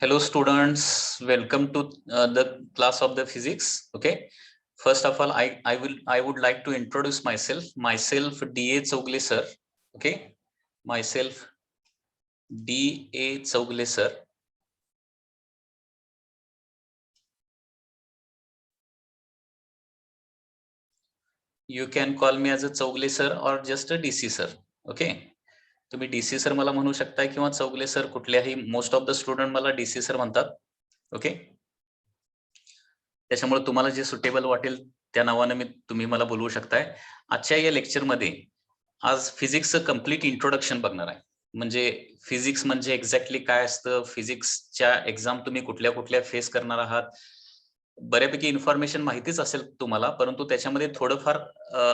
Hello students, welcome to the class of the physics. Okay, first of all, I would like to introduce myself. Myself D.A. Chaugle sir. Okay, myself D.A. Chaugle sir. You can call me as a Chaugle sir or just a DC sir. Okay, तुम्ही DC sir मला म्हणू शकता किंवा Chougale sir कुठल्याही most of the student मला DC sir म्हणतात. Okay, त्याच्यामुळे तुम्हाला जे सुटेबल वाटेल त्या नावाने तुम्ही मला बोलवू शकताय. आजच्या या लेक्चर मध्ये आज फिजिक्सचं कम्प्लीट इंट्रोडक्शन बघणार आहे. म्हणजे फिजिक्स म्हणजे एक्झॅक्टली काय असतं, फिजिक्सच्या एक्झाम तुम्ही कुठल्या कुठल्या फेस करणार आहात, बऱ्यापैकी इन्फॉर्मेशन माहितीच असेल तुम्हाला, परंतु त्याच्यामध्ये थोडंफार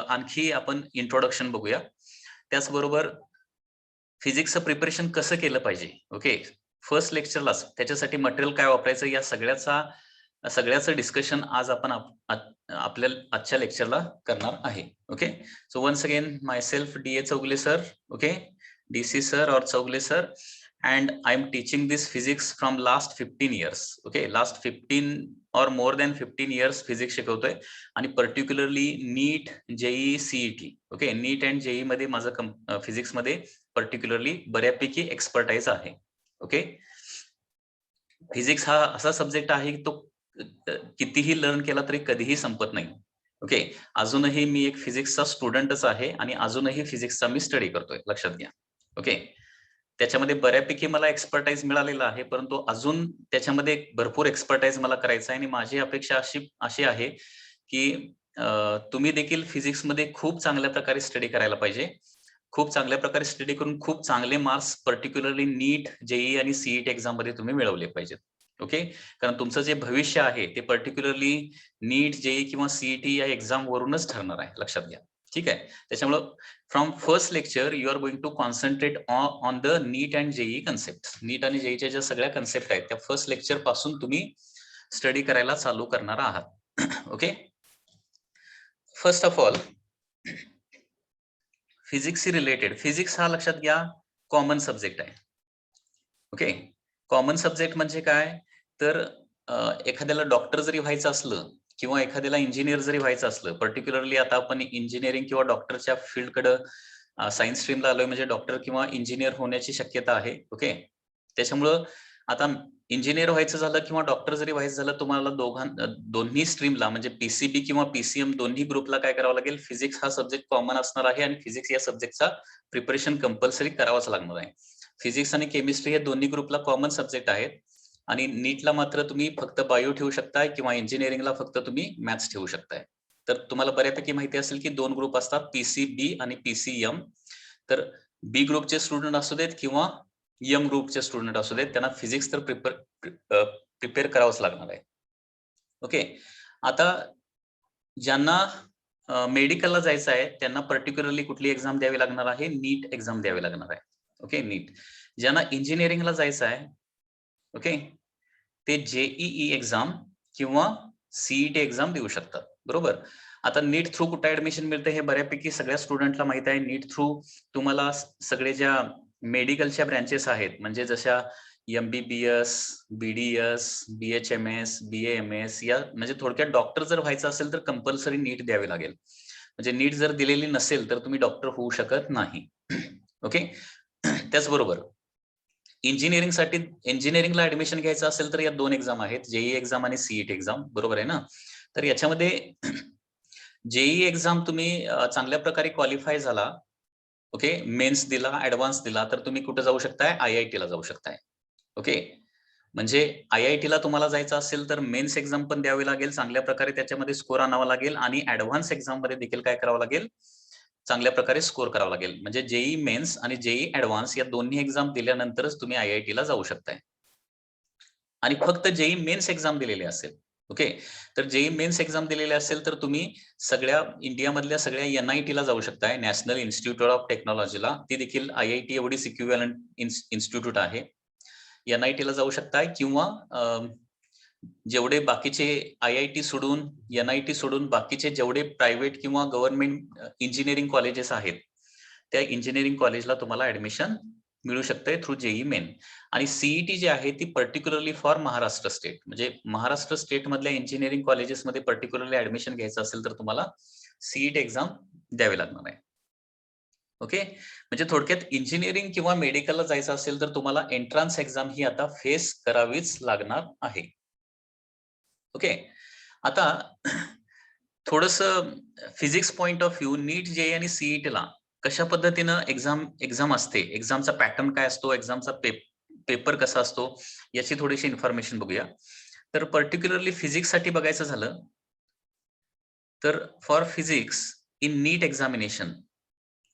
आणखी आपण इंट्रोडक्शन बघूया. त्याचबरोबर फिजिक्सचं प्रिपरेशन कसं केलं पाहिजे. ओके, फर्स्ट लेक्चरलाच त्याच्यासाठी मटेरियल काय वापरायचं या सगळ्याचं डिस्कशन आज आपण आपल्या आजच्या लेक्चरला करणार आहे. Okay, so once again my self D.A. Chaugle sir. Okay, DC sir or Chaugle sir, and I'm teaching this physics from last 15 years. Okay, last 15 or more than 15 years physics शिकवतोय आणि particularly NEET, JEE, CET. Okay, NEET and JEE मध्ये माझं physics मध्ये particularly बऱ्यापैकी expertise आहे. Okay, physics हा असा subject आहे की तो कितीही लर्न केला तरी कधीही संपत नाही. ओके, अजूनही मी एक फिजिक्सचा स्टुडंटच आहे आणि अजूनही फिजिक्सचा मी स्टडी करतोय, लक्षात घ्या. ओके, त्याच्यामध्ये बऱ्यापैकी मला एक्सपर्टाइज मिळालेला आहे, परंतु अजून त्याच्यामध्ये भरपूर एक्सपर्टाइज मला करायचं आहे आणि माझी अपेक्षा अशी आहे की तुम्ही देखील फिजिक्समध्ये खूप चांगल्या प्रकारे स्टडी करायला पाहिजे. खूप चांगल्या प्रकारे स्टडी करून खूप चांगले मार्क्स पर्टिक्युलरली नीट, जेई आणि सीईटी एक्झाम मध्ये तुम्ही मिळवले पाहिजेत. ओके, कारण तुमचं जे भविष्य आहे ते पर्टिक्युलरली नीट, जेई किंवा सीईटी या एक्झाम वरूनच ठरणार आहे, लक्षात घ्या. ठीक आहे, त्याच्यामुळं from first lecture you are going to concentrate on the NEET and JEE concept. NEET आणि जेईच्या ज्या सगळ्या कन्सेप्ट आहेत त्या फर्स्ट लेक्चर पासून तुम्ही स्टडी करायला चालू करणार आहात. ओके, फर्स्ट ऑफ ऑल फिजिक्सशी रिलेटेड, फिजिक्स हा लक्षात घ्या कॉमन सब्जेक्ट आहे. ओके, कॉमन सब्जेक्ट म्हणजे काय, तर एखाद्याला डॉक्टर जरी व्हायचं असलं किंवा एखाद्याला इंजिनियर जरी व्हायचं असलं, पर्टिक्युलरली आता आपण इंजिनिअरिंग किंवा डॉक्टरच्या फील्डकडे सायन्स स्ट्रीमला आलोय म्हणजे डॉक्टर किंवा इंजिनियर होण्याची शक्यता आहे. ओके, त्याच्यामुळं आता इंजिनियर व्हायचं झालं किंवा डॉक्टर जरी व्हायचं झालं, तुम्हाला दोन्ही स्ट्रीमला म्हणजे पीसीबी किंवा पीसीएम दोन्ही ग्रुपला काय करावं लागेल, फिजिक्स हा सब्जेक्ट कॉमन असणार आहे आणि फिजिक्स या सब्जेक्टचा प्रिपरेशन कंपल्सरी करावाच लागणार आहे. फिजिक्स आणि केमिस्ट्री हे दोन्ही ग्रुपला कॉमन सब्जेक्ट आहेत आणि नीटला मात्र तुम्ही फक्त बायो ठेवू शकताय किंवा इंजिनिअरिंगला फक्त तुम्ही मॅथ्स ठेवू शकताय. तर तुम्हाला बऱ्यापैकी माहिती असेल की दोन ग्रुप असतात, पीसीबी आणि पीसीएम. तर बी ग्रुपचे स्टुडंट असू देत किंवा एम ग्रुपचे स्टुडंट असू देत, त्यांना फिजिक्स तर प्रिपेअर करावंच लागणार आहे. ओके, आता ज्यांना मेडिकलला जायचं आहे त्यांना पर्टिक्युलरली कुठली एक्झाम द्यावी लागणार आहे, नीट एक्झाम द्यावी लागणार आहे. ओके, नीट. ज्यांना इंजिनिअरिंगला जायचं आहे, ओके, ते जेईई एक्झाम किंवा सीईटी एक्झाम देऊ शकतात. बरोबर, आता नीट थ्रू कुठे ऍडमिशन मिळतं हे बऱ्यापैकी सगळ्या स्टुडंटला माहित आहे. नीट थ्रू तुम्हाला सगळे ज्या मेडिकलच्या ब्रँचेस आहेत म्हणजे जशा MBBS, BDS, BHMS, BAMS या म्हणजे थोडक्यात डॉक्टर जर व्हायचं असेल तर कंपल्सरी नीट द्यावी लागेल. म्हणजे नीट जर दिलेली नसेल तर तुम्ही डॉक्टर होऊ शकत नाही. ओके, त्याचबरोबर इंजिनिअरिंगला ऍडमिशन घ्यायचं असेल तर या दोन एक्झाम आहेत, जेई एक्झाम आणि सीईटी एक्झाम. बरोबर आहे ना. तर याच्यामध्ये जेई एक्झाम तुम्ही चांगल्या प्रकारे क्वालिफाय झाला, ओके, मेन्स दिला, ऍडव्हान्स दिला, तर तुम्ही कुठे जाऊ शकताय, IIT ला जाऊ शकताय. ओके, म्हणजे IIT ला तुम्हाला जायचं असेल तर मेन्स एक्झाम पण द्यावी लागेल, चांगल्या प्रकारे त्याच्यामध्ये स्कोर आणावा लागेल आणि ऍडव्हान्स एक्झाम मध्ये देखील काय करावं लागेल, चांगल्या प्रकारे स्कोर करावा लागेल. म्हणजे जेई मेन्स आणि जेई ऍडव्हान्स या दोन्ही एक्झाम दिल्यानंतरच तुम्ही IIT ला जाऊ शकताय. आणि फक्त जेई मेन्स एक्झाम दिलेली असेल, ओके, तर जेई मेन्स एक्झाम दिलेली असेल तर तुम्ही सगळ्या इंडियामधल्या सगळ्या NIT ला जाऊ शकताय, नॅशनल इन्स्टिट्यूट ऑफ टेक्नॉलॉजीला. ती देखील IIT एवढीच इक्विव्हॅलंट इन्स्टिट्यूट आहे. NIT ला जाऊ शकताय किंवा जेवढे बाकीचे IIT सोडून, NIT सोडून बाकीचे जेवढे प्रायव्हेट किंवा गव्हर्नमेंट इंजिनिअरिंग कॉलेजेस आहेत त्या इंजिनिअरिंग कॉलेजला तुम्हाला ऍडमिशन मिळू शकते थ्रू जेई मेन. आणि सीईटी जी आहे ती पर्टिक्युलरली फॉर महाराष्ट्र स्टेट, म्हणजे महाराष्ट्र स्टेट मधल्या इंजिनिअरिंग कॉलेजेसमध्ये पर्टिक्युलरली ऍडमिशन घ्यायचं असेल तर तुम्हाला सीईटी एक्झाम द्यावी लागणार आहे. ओके, म्हणजे थोडक्यात इंजिनिअरिंग किंवा मेडिकलला जायचं असेल तर तुम्हाला एंट्रन्स एक्झाम ही आता फेस करावीच लागणार आहे. ओके, आता थोडस फिजिक्स पॉइंट ऑफ व्ह्यू नीट जे आणि सीईटीला कशा पद्धतीनं एक्झाम असते, एक्झामचा पॅटर्न काय असतो, एक्झामचा पेपर कसा असतो, याची थोडीशी इन्फॉर्मेशन बघूया. तर पर्टिक्युलरली फिजिक्स साठी बघायचं झालं तर for physics in NEET examination,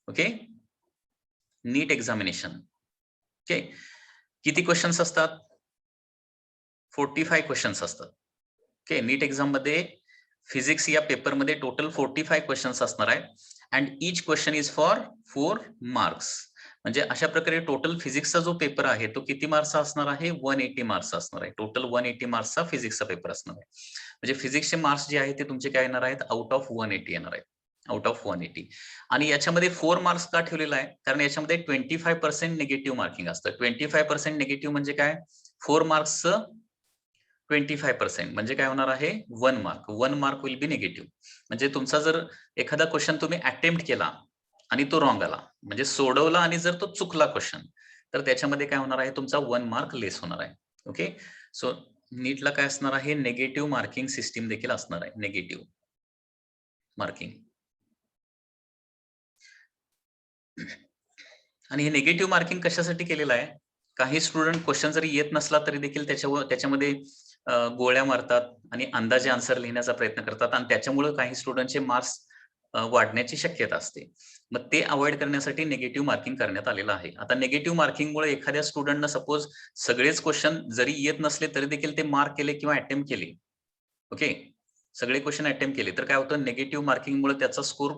okay, NEET examination, okay, किती क्वेश्चन्स असतात? 45 क्वेश्चन्स असतात. ओके, नीट एक्झाम मध्ये फिजिक्स या पेपर मध्ये टोटल 45 क्वेश्चन्स असणार आहे. And each question is for 4 marks. म्हणजे अशा प्रकारे टोटल फिजिक्सचा जो पेपर आहे तो किती मार्क्सचा असणार आहे? 180 मार्क्सचा असणार आहे. टोटल 180 मार्क्सचा फिजिक्सचा पेपर असणार आहे. म्हणजे फिजिक्सचे मार्क्स जे आहेत ते तुमचे काय येणार आहेत? आउट ऑफ 180 येणार आहेत. Out of 180. आणि याच्यामध्ये 4 मार्क्स का ठेवलेला आहे? कारण याच्यामध्ये 25% निगेटिव्ह मार्किंग असतं. 25% निगेटिव्ह म्हणजे काय? 4 मार्क्सचं 25% म्हणजे काय होणार आहे? 1 mark. 1 mark will be negative. म्हणजे तुमचा जर एखादा क्वेश्चन तुम्ही अटेम्प्ट केला आणि तो रॉंग आला, म्हणजे सोडवला आणि जर तो चुकला क्वेश्चन, तर त्याच्यामध्ये काय होणार आहे? तुमचा 1 मार्क लेस होणार आहे. ओके, सो नीटला काय असणार आहे? निगेटिव्ह मार्किंग सिस्टीम देखील असणार आहे. Negative marking. आणि हे निगेटिव्ह मार्किंग कशासाठी केलेलं आहे? काही स्टुडंट क्वेश्चन जरी येत नसला तरी देखील त्याच्यामध्ये गोळ्या मारतात आणि अंदाजे आन्सर लिहिण्याचा प्रयत्न करतात आणि त्याच्यामुळे काही स्टुडंटचे मार्क्स वाढण्याची शक्यता असते. मग ते अवॉइड करण्यासाठी निगेटिव्ह मार्किंग करण्यात आलेलं आहे. आता निगेटिव्ह मार्किंगमुळे एखाद्या स्टुडंटनं सपोज सगळेच क्वेश्चन जरी येत नसले तरी देखील ते मार्क केले किंवा अटेम्प्ट केले, ओके, सगळे क्वेश्चन अटेम्प्ट केले, तर काय होतं? निगेटिव्ह मार्किंगमुळे त्याचा स्कोर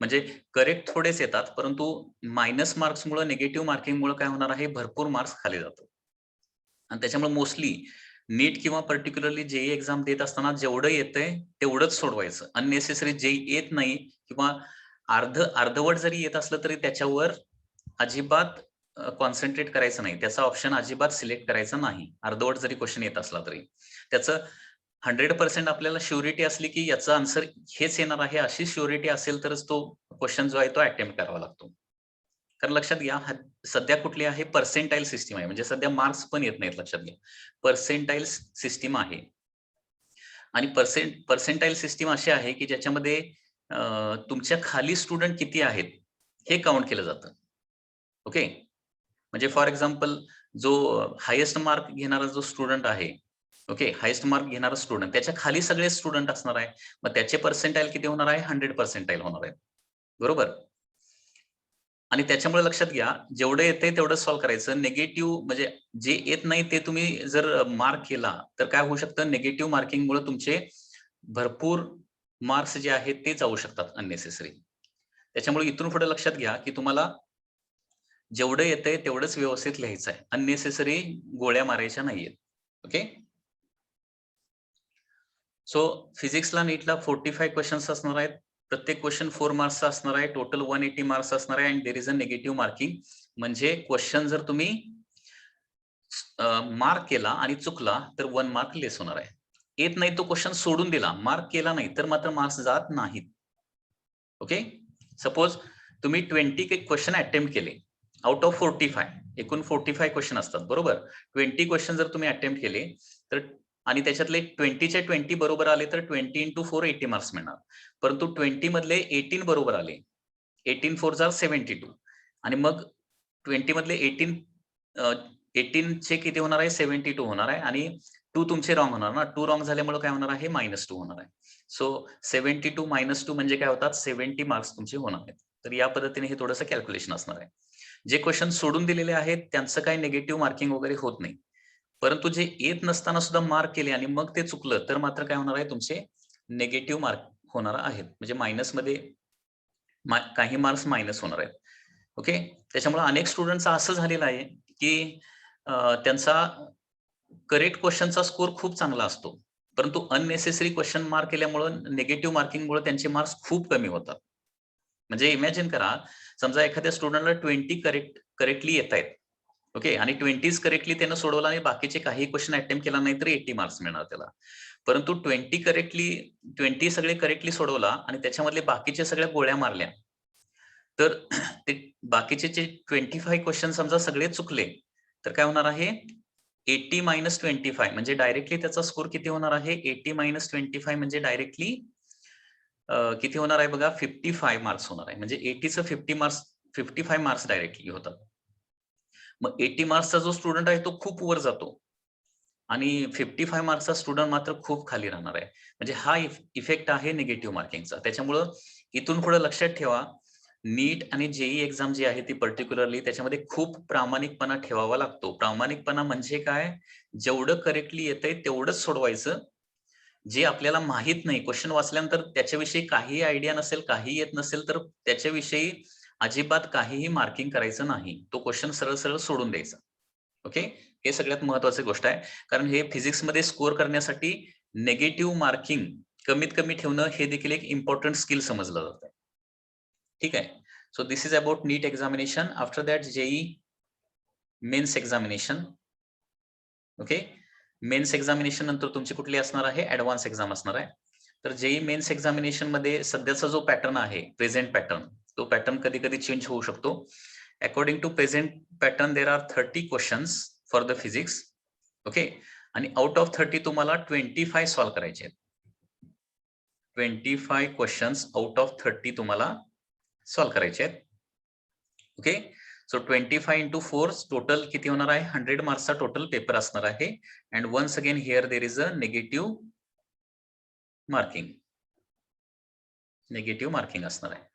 म्हणजे करेक्ट थोडेच येतात, परंतु मायनस मार्क्समुळे, निगेटिव्ह मार्किंगमुळे काय होणार आहे? भरपूर मार्क्स खाली जातात. आणि त्याच्यामुळे मोस्टली नीट किंवा पर्टिक्युलरली जेई एक्झाम देत असताना जेवढं येतंय तेवढंच सोडवायचं. अननेसेसरी जेई येत नाही किंवा अर्धवट जरी येत असलं तरी त्याच्यावर अजिबात कॉन्सन्ट्रेट करायचं नाही. त्याचा ऑप्शन अजिबात सिलेक्ट करायचा नाही. अर्धवट जरी क्वेश्चन येत असला तरी. त्याचं 100% आपल्याला श्युरिटी असली की याचा आन्सर हेच येणार आहे, अशी श्युरिटी असेल तरच तो क्वेश्चन जो आहे तो अटेम्प्ट करावा लागतो. कारण लक्षात घ्या, सध्या कुठली आहे? पर्सेंटाईल सिस्टीम आहे. म्हणजे सध्या मार्क्स पण येत नाहीत, लक्षात घ्या. पर्सेंटाईल सिस्टीम आहे. आणि पर्सेंटाईल सिस्टीम अशी आहे की ज्याच्यामध्ये तुमच्या खाली स्टुडंट किती आहेत हे काउंट केलं जातं. ओके, म्हणजे फॉर एक्झाम्पल जो हायेस्ट मार्क घेणारा जो स्टुडंट आहे, ओके, हायेस्ट मार्क घेणारा स्टुडंट, त्याच्या खाली सगळे स्टुडंट असणार आहे. मग त्याचे पर्सेंटाईल किती होणार आहे? 100 पर्सेंटाईल होणार आहे. बरोबर. आणि त्याच्यामुळे लक्षात घ्या, जेवढं येतंय तेवढं सॉल्व्ह करायचं. निगेटिव्ह म्हणजे जे येत नाही ते तुम्ही जर मार्क केला तर काय होऊ शकतं? निगेटिव्ह मार्किंगमुळे तुमचे भरपूर मार्क्स जे आहेत ते जाऊ शकतात अननेसेसरी. त्याच्यामुळे इथून पुढे लक्षात घ्या की तुम्हाला जेवढं येतंय तेवढंच व्यवस्थित लिहायचं आहे. अननेसेसरी गोळ्या मारायच्या नाहीयेत. ओके, सो फिजिक्सला नीटला 45 क्वेश्चन्स असणार आहेत. प्रत्येक क्वेश्चन 4 मार्क्सचा असणार आहे. टोटल 180 मार्क्स असणार आहे and there is a negative marking. म्हणजे क्वेश्चन जर तुम्ही मार्क केला आणि चुकला तर 1 मार्क लेस होणार आहे. येत नाही तो क्वेश्चन सोडून दिला, मार्क केला नाही तर मात्र मार्क्स जात नाहीत. ओके, सपोज तुम्ही 20 क्वेश्चन अटेम्प्ट केले आउट ऑफ 45, एकूण 45 क्वेश्चन असतात, बरोबर. 20 क्वेश्चन जर तुम्ही अटेम्प्ट केले तर आणि त्याच्यातले 20चे 20 बरोबर आले तर 20 into 4 80 मार्क्स मिळणार. परंतु 20 मधले 18 बरोबर आले, 18 4 जार 72 आणि मग 20 मधले 18 चे किती होणार आहे? 72 होणार आहे आणि 2 तुमचे रॉंग होणार ना. 2 रॉंग झाल्यामुळे काय होणार आहे? -2 होणार आहे. सो 72 - 2 म्हणजे काय होतात? 70 मार्क्स तुमचे होणार आहेत. तर या पद्धतीने हे थोडंसं कॅल्क्युलेशन असणार आहे. जे क्वेश्चन सोडून दिलेले आहेत त्यांचं काही निगेटिव्ह मार्किंग वगैरे होत नाही. परंतु जे येत नसताना सुद्धा मार्क केले आणि मग ते चुकलं तर मात्र काय होणार आहे? तुमचे निगेटिव्ह मार्क होणार आहेत. म्हणजे मायनसमध्ये काही मार्क्स मायनस होणार आहेत. ओके, त्याच्यामुळे अनेक स्टुडंटचं असं झालेलं आहे की त्यांचा करेक्ट क्वेश्चनचा स्कोर खूप चांगला असतो. परंतु अननेसेसरी क्वेश्चन मार्क केल्यामुळे निगेटिव्ह मार्किंगमुळे त्यांचे मार्क्स खूप कमी होतात. म्हणजे इमॅजिन करा, समजा एखाद्या स्टुडंटला 20 करेक्टली येतायत ओके, आणि 20 करेक्टली त्यानं सोडवला आणि बाकीचे काही क्वेश्चन अटेम्प्ट केला नाही तर 80 मार्क्स मिळणार त्याला. परंतु 20 सगळे करेक्टली सोडवला आणि त्याच्यामधले बाकीच्या सगळ्या गोळ्या मारल्या, तर ते बाकीचे जे 25 क्वेश्चन समजा सगळे चुकले, तर काय होणार आहे, 80 मायनस 25 म्हणजे डायरेक्टली त्याचा स्कोर किती होणार आहे, 80 मायनस 25 म्हणजे डायरेक्टली किती होणार आहे बघा, 55 मार्क्स होणार आहे. म्हणजे 80चं 55 मार्क्स डायरेक्टली होतात. मग 80 मार्क्सचा जो स्टुडंट आहे तो खूप वर जातो आणि 55 मार्क्सचा स्टुडंट मात्र खूप खाली राहणार आहे. म्हणजे हा इफेक्ट आहे निगेटिव्ह मार्किंगचा. त्याच्यामुळं इथून पुढे लक्षात ठेवा, नीट आणि जेई एक्झाम जी आहे ती पर्टिक्युलरली त्याच्यामध्ये खूप प्रामाणिकपणा ठेवावा लागतो. प्रामाणिकपणा म्हणजे काय, जेवढं करेक्टली येतंय तेवढंच सोडवायचं. जे आपल्याला माहित नाही, क्वेश्चन वाचल्यानंतर त्याच्याविषयी काही आयडिया नसेल, काही येत नसेल, तर त्याच्याविषयी अजिबात काहीही मार्किंग करायचं नाही. तो क्वेश्चन सरळ सरळ सोडून द्यायचा. ओके, हे सगळ्यात महत्वाची गोष्ट आहे. कारण हे फिजिक्समध्ये स्कोअर करण्यासाठी नेगेटिव्ह मार्किंग कमीत कमी ठेवणं हे देखील एक इम्पॉर्टंट स्किल समजलं जातं. ठीक आहे. So this is about NEET examination. After that JEE mains examination. Okay, mains examination नंतर तुमची कुठली असणार आहे, ऍडव्हान्स एक्झाम असणार आहे. तर जेई मेन्स एक्झामिनेशन मध्ये सध्याचा जो पॅटर्न आहे, प्रेझेंट पॅटर्न, तो पॅटर्न कधी कधी चेंज होऊ शकतो. According to present pattern there are 30 questions for the physics. Okay, आणि आउट ऑफ 30 तुम्हाला 25 सॉल्व्ह करायचे आहेत. 25 क्वेश्चन्स आउट ऑफ 30 तुम्हाला सॉल्व्ह करायचे आहेत. ओके, सो 25 इंटू 4 टोटल किती होणार आहे, 100 मार्क्सचा टोटल पेपर असणार आहे. And once again here there is a negative marking. Negative marking असणार आहे.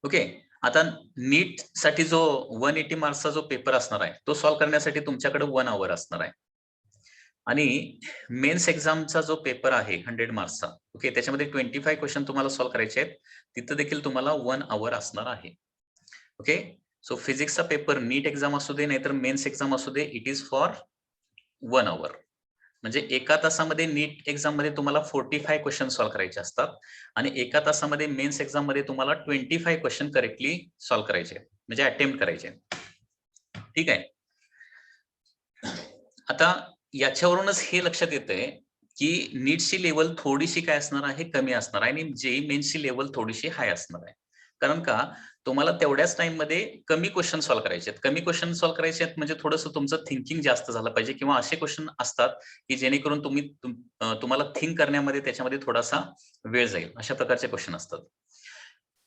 ओके, आता नीट साठी जो 180 मार्क्सचा जो पेपर असणार आहे तो सॉल्व्ह करण्यासाठी तुमच्याकडे 1 आवर असणार आहे. आणि मेन्स एक्झामचा जो पेपर आहे 100 मार्क्सचा, ओके, त्याच्यामध्ये 25 क्वेश्चन तुम्हाला सॉल्व्ह करायचे आहेत. तिथं देखील तुम्हाला 1 आवर असणार आहे. ओके, सो फिजिक्सचा पेपर नीट एक्झाम असू दे नाहीतर मेन्स एक्झाम असू दे, इट इज फॉर 1 आवर. म्हणजे एका तासामध्ये नीट एक्झाम मध्ये तुम्हाला 45 क्वेश्चन सॉल्व्ह करायचे असतात आणि एका तासामध्ये मेन्स एक्झाम मध्ये तुम्हाला 25 क्वेश्चन करेक्टली सॉल्व्ह करायचे, म्हणजे अटेम्प्ट करायचे. ठीक आहे. आता याच्यावरूनच हे लक्षात येतंय की नीटची लेवल थोडीशी काय असणार आहे, कमी असणार आहे, आणि जेई मेन्सची लेवल थोडीशी हाय असणार आहे. कारण का, तुम्हाला तेवढ्याच टाइम मध्ये कमी क्वेश्चन सॉल्व्ह करायचे आहेत. कमी क्वेश्चन सॉल्व्ह करायचे आहेत म्हणजे थोडंसं तुमचं थिंकिंग जास्त झालं पाहिजे, किंवा असे क्वेश्चन असतात की जेणेकरून तुम्हाला थिंक करण्यामध्ये त्याच्यामध्ये थोडासा वेळ जाईल, अशा प्रकारचे क्वेश्चन असतात.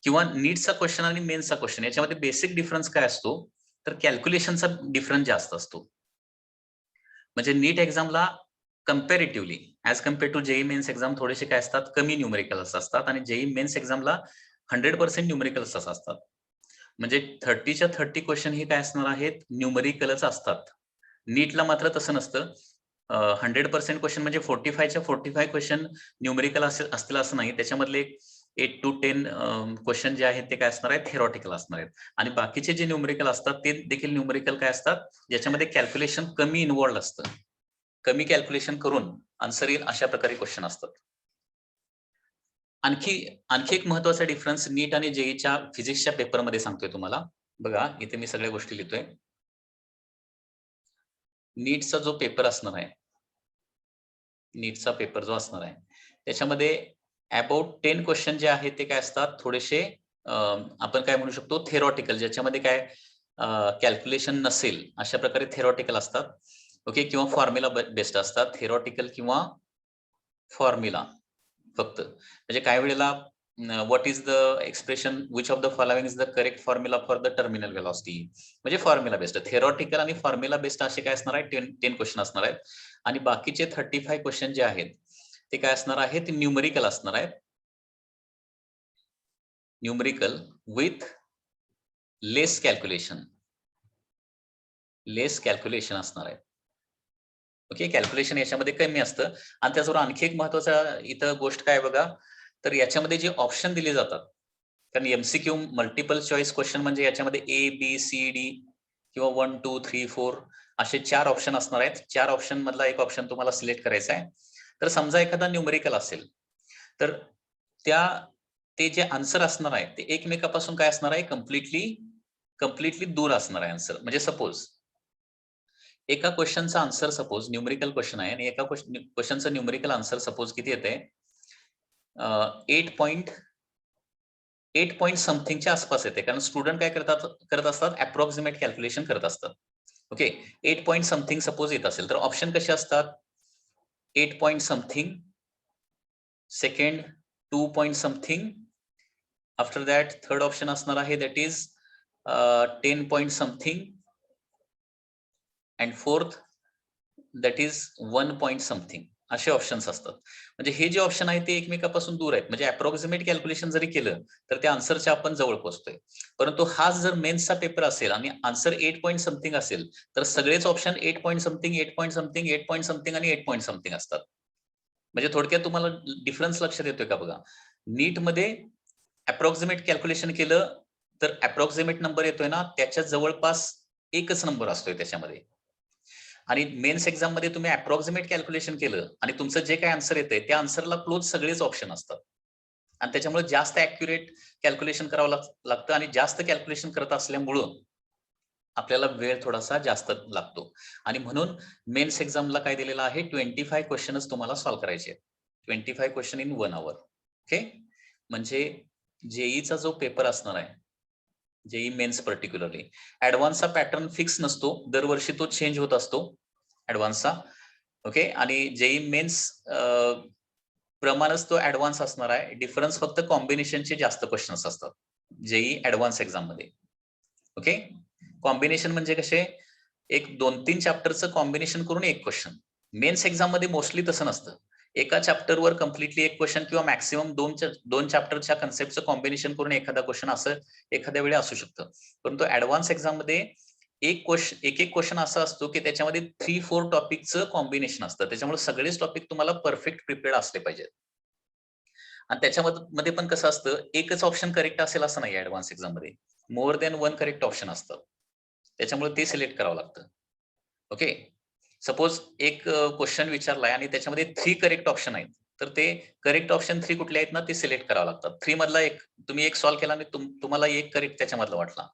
किंवा नीटचा क्वेश्चन आणि मेन्सचा क्वेश्चन याच्यामध्ये बेसिक डिफरन्स काय असतो, तर कॅल्क्युलेशनचा डिफरन्स जास्त असतो. म्हणजे नीट एक्झामला comparatively as compare to JEE mains exam थोडेसे काय असतात, कमी न्यूमेरिकल्स असतात, आणि जेई मेन्स एक्झामला 100% न्यूमेरिकल्स असतात. म्हणजे 30च्या 30 क्वेश्चन हे काय असणार आहेत, न्यूमेरिकलच असतात. नीटला मात्र तसं नसतं. 100% क्वेश्चन म्हणजे 45च्या 45 क्वेश्चन न्यूमेरिकल असतील असं नाही. त्याच्यामधले 8 to 10 क्वेश्चन जे आहेत ते काय असणार आहेत, थेरॉटिकल असणार आहेत. आणि बाकीचे जे न्यूमेरिकल असतात ते देखील न्यूमेरिकल काय असतात, ज्याच्यामध्ये कॅल्क्युलेशन कमी इन्व्हॉल्ड असतं. कमी कॅल्क्युलेशन करून आन्सर येईल अशा प्रकारे क्वेश्चन असतात. आणखी आणखी एक महत्वाचा डिफरन्स नीट आणि जेईच्या फिजिक्सच्या पेपरमध्ये सांगतोय तुम्हाला. बघा इथे मी सगळ्या गोष्टी लिहितोय. नीटचा जो पेपर असणार आहे, नीटचा पेपर जो असणार आहे त्याच्यामध्ये अबाउट 10 क्वेश्चन जे आहेत ते काय असतात, थोडेसे आपण काय म्हणू शकतो, थेरॉटिकल, ज्याच्यामध्ये काय कॅल्क्युलेशन नसेल अशा प्रकारे थेरॉटिकल असतात. ओके, किंवा फॉर्म्युला बेस्ड असतात. थेरॉटिकल किंवा फॉर्म्युला फक्त. म्हणजे काही वेळेला what is the expression which of the following is the correct formula for the terminal velocity, म्हणजे फॉर्म्युला बेस्ड. थेरॉटिकल आणि फॉर्म्युला बेस्ड असे काय असणार आहे, 10 क्वेश्चन असणार आहेत. आणि बाकीचे 35 क्वेश्चन जे आहेत ते काय असणार आहेत, न्यूमेरिकल असणार आहेत. न्यूमेरिकल विथ लेस कॅल्क्युलेशन असणार आहे. ओके, कॅल्क्युलेशन याच्यामध्ये कमी असतं. आणि त्याचबरोबर आणखी एक महत्वाचा इथं गोष्ट काय बघा, तर याच्यामध्ये जे ऑप्शन दिले जातात, कारण एमसीक्यू मल्टिपल चॉईस क्वेश्चन म्हणजे याच्यामध्ये ए बी सी डी किंवा 1 2 3 4 असे 4 ऑप्शन असणार आहेत. 4 ऑप्शन मधला एक ऑप्शन तुम्हाला सिलेक्ट करायचा आहे. तर समजा एखादा न्यूमेरिकल असेल तर ते जे आन्सर असणार आहे ते एकमेकापासून काय असणार आहे, कम्प्लिटली कम्प्लिटली दूर असणार आहे आन्सर. म्हणजे सपोज एका क्वेश्चनचा आन्सर सपोज न्यूमेरिकल क्वेश्चन आहे आणि एका क्वेश्चनचं न्यूमेरिकल आन्सर सपोज किती येते 8 पॉईंट समथिंगच्या आसपास येते. कारण स्टुडंट काय करत असतात अप्रॉक्सिमेट कॅल्क्युलेशन करत असतात. ओके 8 पॉईंट समथिंग सपोज येत असेल तर ऑप्शन कसे असतात 8 point something, second 2 point something, after that third option असणार आहे that is 10 point something and fourth that is 1 point something. असे ऑप्शन्स असतात. म्हणजे हे जे ऑप्शन आहे ते एकमेकापासून दूर आहेत. म्हणजे अप्रॉक्सिमेट कॅल्क्युलेशन जरी केलं तर त्या आन्सरच्या आपण जवळ पोहोचतोय. परंतु हा जर मेन्सचा पेपर असेल आणि आन्सर 8 पॉईंट समथिंग असेल तर सगळेच option 8 point something, 8 point something, 8 point something आणि 8 पॉईंट समथिंग असतात. म्हणजे थोडक्यात तुम्हाला डिफरन्स लक्षात येतोय का बघा. नीट मध्ये अप्रॉक्सिमेट कॅल्क्युलेशन केलं तर अप्रॉक्सिमेट नंबर येतोय ना त्याच्या जवळपास एकच नंबर असतोय त्याच्यामध्ये. आणि मेन्स एक्झाम मध्ये तुम्ही अप्रॉक्सिमेट कॅल्क्युलेशन केलं आणि तुमचं जे काही आन्सर येतंय त्या आन्सरला क्लोज सगळेच ऑप्शन असतात. आणि त्याच्यामुळे जास्त ऍक्युरेट कॅल्क्युलेशन करावं लागतं आणि जास्त कॅल्क्युलेशन करत असल्यामुळं आपल्याला वेळ थोडासा जास्त लागतो. आणि म्हणून मेन्स एक्झामला काय दिलेलं आहे 25 क्वेश्चनच तुम्हाला सॉल्व्ह करायचे आहेत. 25 क्वेश्चन इन 1 आवर. ओके म्हणजे जेईचा जो पेपर असणार आहे जेई मेन्स पर्टिक्युलरली ऍडव्हान्सचा पॅटर्न फिक्स नसतो. दरवर्षी तो चेंज होत असतो ऍडव्हान्सचा. ओके आणि जेई मेन्स प्रमाणच तो ऍडव्हान्स असणार आहे. डिफरन्स फक्त कॉम्बिनेशनचे जास्त क्वेश्चन्स असतात जेई ऍडव्हान्स एक्झाम मध्ये. ओके कॉम्बिनेशन म्हणजे कसे एक 2-3 चॅप्टरचं कॉम्बिनेशन करून एक क्वेश्चन. मेन्स एक्झाम मध्ये मोस्टली तसं नसतं. एका चॅप्टरवर कम्प्लिटली एक क्वेश्चन किंवा मॅक्सिमम दोन चॅप्टरच्या कन्सेप्टचं कॉम्बिनेशन करून एखादा क्वेश्चन असं एखाद्या वेळी असू शकतं. परंतु ऍडव्हान्स एक्झाम मध्ये एक क्वेश्चन असा असतो की त्याच्यामध्ये 3-4 टॉपिकचं कॉम्बिनेशन असतं. त्याच्यामुळे सगळेच टॉपिक तुम्हाला परफेक्ट प्रिपेअर्ड असले पाहिजेत. आणि त्याच्यामध्ये पण कसं असतं एकच ऑप्शन करेक्ट असेल असं नाही ऍडव्हान्स एक्झाम मध्ये. मोर दॅन 1 करेक्ट ऑप्शन असतं. त्याच्यामुळे ते सिलेक्ट करावं लागतं. ओके सपोज एक क्वेश्चन विचारलाय आणि त्याच्यामध्ये 3 करेक्ट ऑप्शन आहेत. तर ते करेक्ट ऑप्शन 3 कुठले आहेत ना ते सिलेक्ट करावं लागतात. 3 मधला एक तुम्ही एक सॉल्व्ह केला आणि तुम्हाला एक करेक्ट त्याच्यामधला वाटला.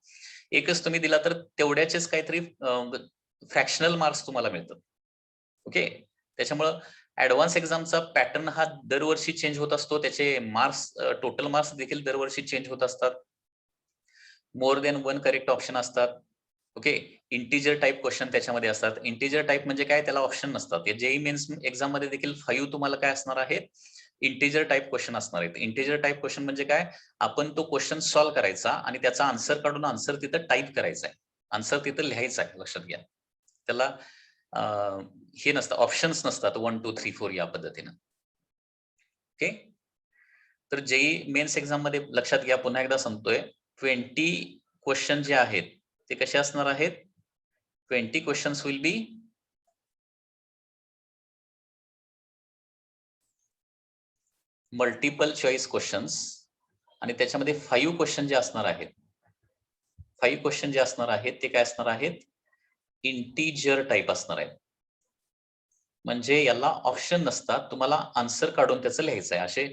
एकच तुम्ही दिला तर तेवढ्याचेच काहीतरी फ्रॅक्शनल मार्क्स तुम्हाला मिळतात. ओके त्याच्यामुळं ऍडव्हान्स एक्झामचा पॅटर्न हा दरवर्षी चेंज होत असतो. त्याचे मार्क्स टोटल मार्क्स देखील दरवर्षी चेंज होत असतात. मोर दॅन 1 करेक्ट ऑप्शन असतात. ओके इंटिजर टाइप क्वेश्चन त्याच्यामध्ये असतात. इंटिजर टाइप म्हणजे काय त्याला ऑप्शन नसतात. जेई मेन्स एक्झाम मध्ये देखील 5 तुम्हाला काय असणार आहे इंटिजर टाइप क्वेश्चन असणार आहेत. इंटिजर टाइप क्वेश्चन म्हणजे काय आपण तो क्वेश्चन सॉल्व्ह करायचा आणि त्याचा आन्सर काढून आन्सर तिथं टाईप करायचा आहे. आन्सर तिथं लिहायचा आहे लक्षात घ्या. त्याला हे नसतं ऑप्शन्स नसतात 1 2 3 4 या पद्धतीनं. ओके तर जेई मेन्स एक्झाम मध्ये लक्षात घ्या पुन्हा एकदा सांगतोय 20 क्वेश्चन जे आहेत ते कसे असणार आहेत 20 questions will be multiple choice questions आणि त्याच्यामध्ये 5 क्वेश्चन जे असणार आहेत 5 क्वेश्चन जे असणार आहेत ते काय असणार आहेत इंटिजर टाइप असणार आहेत. म्हणजे याला ऑप्शन नसतात तुम्हाला आन्सर काढून त्याचं लिहायचं आहे. असे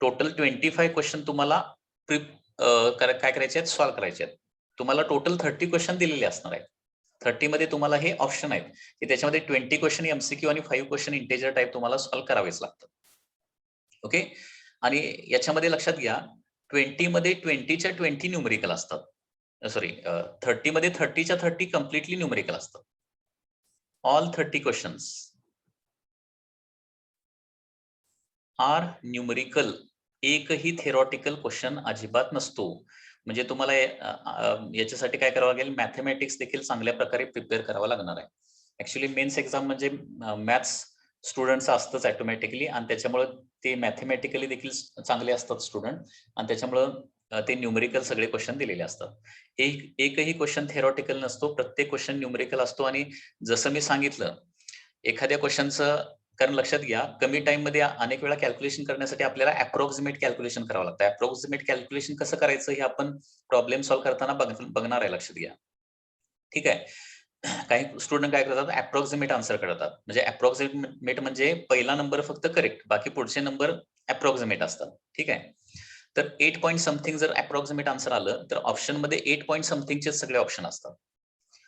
टोटल 25 क्वेश्चन तुम्हाला काय करायचे आहेत सॉल्व्ह करायचे आहेत. तुम्हाला टोटल 30 क्वेश्चन दिलेले असणार आहेत. 30 मध्ये तुम्हाला हे ऑप्शन आहेत की त्याच्यामध्ये 20 क्वेश्चन एमसीक्यू आणि 5 क्वेश्चन इंटिजर टाइप तुम्हाला सॉल्व्ह करावेच लागतात. ओके आणि याच्यामध्ये लक्षात घ्या 20 मध्ये 20च्या 20 न्यूमेरिकल असतात. सॉरी 30 मध्ये 30च्या 30 कम्प्लिटली न्यूमेरिकल असतात. All 30 questions are numerical. एकही थेरॉटिकल क्वेश्चन अजिबात नसतो. म्हणजे तुम्हाला याच्यासाठी काय करावं लागेल मॅथमॅटिक्स देखील चांगल्या प्रकारे प्रिपेअर करावं लागणार आहे. ऍक्च्युली मेन्स एक्झाम म्हणजे मॅथ्स स्टुडंट्स असतंच ऑटोमॅटिकली आणि त्याच्यामुळे ते मॅथमॅटिकली देखील चांगले असतात स्टुडंट आणि त्याच्यामुळं ते न्यूमेरिकल सगळे क्वेश्चन दिलेले असतात. एकही क्वेश्चन थेरॉटिकल नसतो. प्रत्येक क्वेश्चन न्यूमेरिकल असतो आणि जसं मी सांगितलं एखाद्या क्वेश्चनचं कारण लक्षात घ्या कमी टाइम मध्ये अनेक वेळा कॅल्क्युलेशन करण्यासाठी आपल्याला अप्रॉक्सिमेट कॅल्क्युलेशन करावं लागतं. अप्रॉक्सिमेट कॅल्क्युलेशन कसं करायचं हे आपण प्रॉब्लेम सॉल्व्ह करताना बघणार आहे लक्षात घ्या. ठीक आहे. काही स्टुडंट काय करतात अप्रॉक्सिमेट आन्सर करतात. म्हणजे अप्रॉक्सिमेट म्हणजे पहिला नंबर फक्त करेक्ट बाकी पुढचे नंबर अप्रॉक्सिमेट असतात. ठीक आहे. तर 8 पॉईंट समथिंग जर अप्रॉक्सिमेट आन्सर आलं तर ऑप्शन मध्ये 8 पॉईंट समथिंगचे सगळे ऑप्शन असतात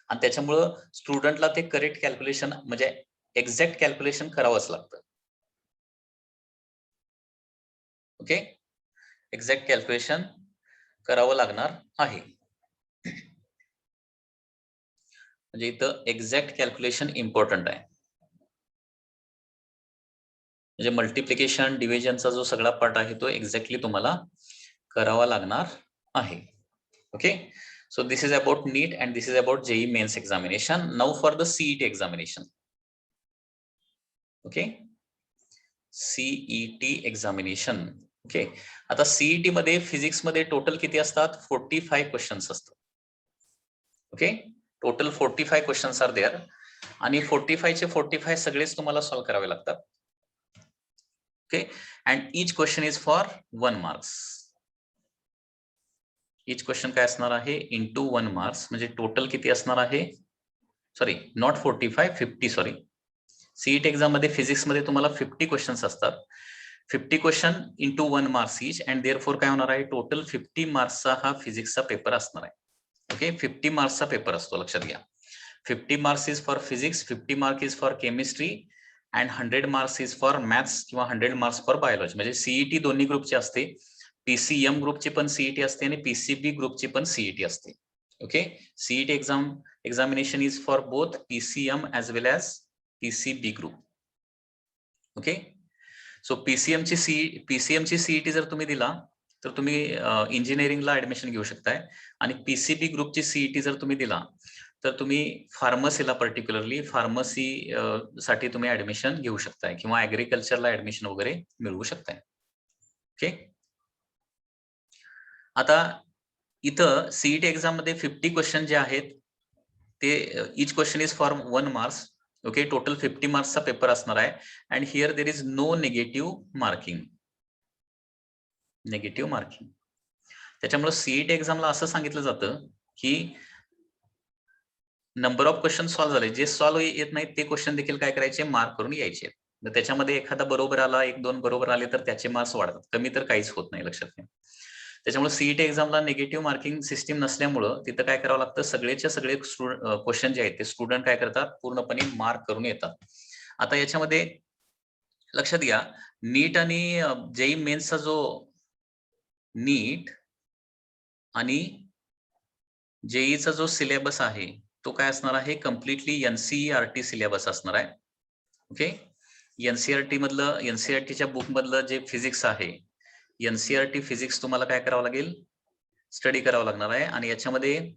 आणि त्याच्यामुळं स्टुडंटला ते करेक्ट कॅल्क्युलेशन म्हणजे एक्झॅक्ट कॅल्क्युलेशन करावंच लागतं. ओके, एक्झॅक्ट कॅल्क्युलेशन करावं लागणार आहे. म्हणजे इथं एक्झॅक्ट कॅल्क्युलेशन इम्पॉर्टंट आहे. म्हणजे मल्टिप्लिकेशन डिव्हिजनचा जो सगळा पार्ट आहे तो एक्झॅक्टली तुम्हाला करावा लागणार आहे. Okay, so this is about NEET and this is about JEE mains examination. Now for the CET examination. Okay, CET examination. Okay, आता CET मध्ये फिजिक्स मध्ये टोटल किती असतात? 45 क्वेश्चन्स असतात. Okay, total 45 questions are there आणि 45 चे 45 सगळेच तुम्हाला सॉल्व्ह करावे लागतात. Okay, and each question is for 1 marks. Each question काय असणार आहे? Into 1 marks. म्हणजे टोटल किती असणार आहे? Sorry, not 45, 50 sorry. CET exam मध्ये फिजिक्स मध्ये तुम्हाला 50 क्वेश्चन्स असतात. 50 question into 1 marks each and therefore काय होणार आहे? टोटल 50 मार्क्सचा हा फिजिक्सचा पेपर असणार आहे. ओके, 50 मार्क्सचा पेपर असतो, लक्षात घ्या. 50 marks is for physics, 50 mark is for chemistry and 100 marks is for maths किंवा 100 मार्क्स फॉर बायोलॉजी. म्हणजे सीईटी दोन्ही ग्रुपची असते. पीसीएम ग्रुपची पण सीईटी असते आणि पीसीबी ग्रुपची पण सीईटी असते. Okay, CET examination is for both PCM as well as PCB group. Okay, so PCM ची सीईटी जर तुम्ही दिला तर तुम्ही इंजिनिअरिंगला ऍडमिशन घेऊ शकताय आणि पीसीबी ग्रुपची सीईटी जर तुम्ही दिला तर तुम्ही फार्मसीला पर्टिक्युलरली फार्मसी साठी तुम्ही ऍडमिशन घेऊ शकताय किंवा ऍग्रिकल्चरला ऍडमिशन वगैरे मिळवू शकताय. ओके, आता इथं सीईटी एक्झाम मध्ये 50 क्वेश्चन जे आहेत ते each question is for 1 marks. Okay, total 50 मार्क्सचा पेपर असणार आहे and here there is no negative marking. Negative marking. त्याच्यामुळे सीईटी एक्झामला असं सांगितलं जातं की नंबर ऑफ क्वेश्चन सॉल्व्ह झाले, जे सॉल्व्ह येत नाहीत ते क्वेश्चन देखील काय करायचे? मार्क करून यायचे. त्याच्यामध्ये एखादा बरोबर आला, 1-2 बरोबर आले तर त्याचे मार्क्स वाढतात, कमी तर काहीच होत नाही, लक्षात घ्या. त्याच्यामुळे सीईटी एक्झामला निगेटिव्ह मार्किंग सिस्टीम नसल्यामुळं तिथं काय करावं लागतं? सगळेच्या सगळे क्वेश्चन जे आहेत ते स्टुडंट काय करतात? पूर्णपणे मार्क करून येतात. आता याच्यामध्ये लक्षात घ्या, नीट आणि जेई मेन्सचा जो नीट आणि जेईचा जो सिलेबस आहे तो काय असणार आहे? कम्प्लिटली एनसीईआरटी सिलेबस असणार आहे. ओके, एनसीईआरटीच्या बुक मधलं जे फिजिक्स आहे, एनसीईआरटी फिजिक्स तुम्हाला काय करावं लागेल? स्टडी करावं लागणार आहे आणि याच्यामध्ये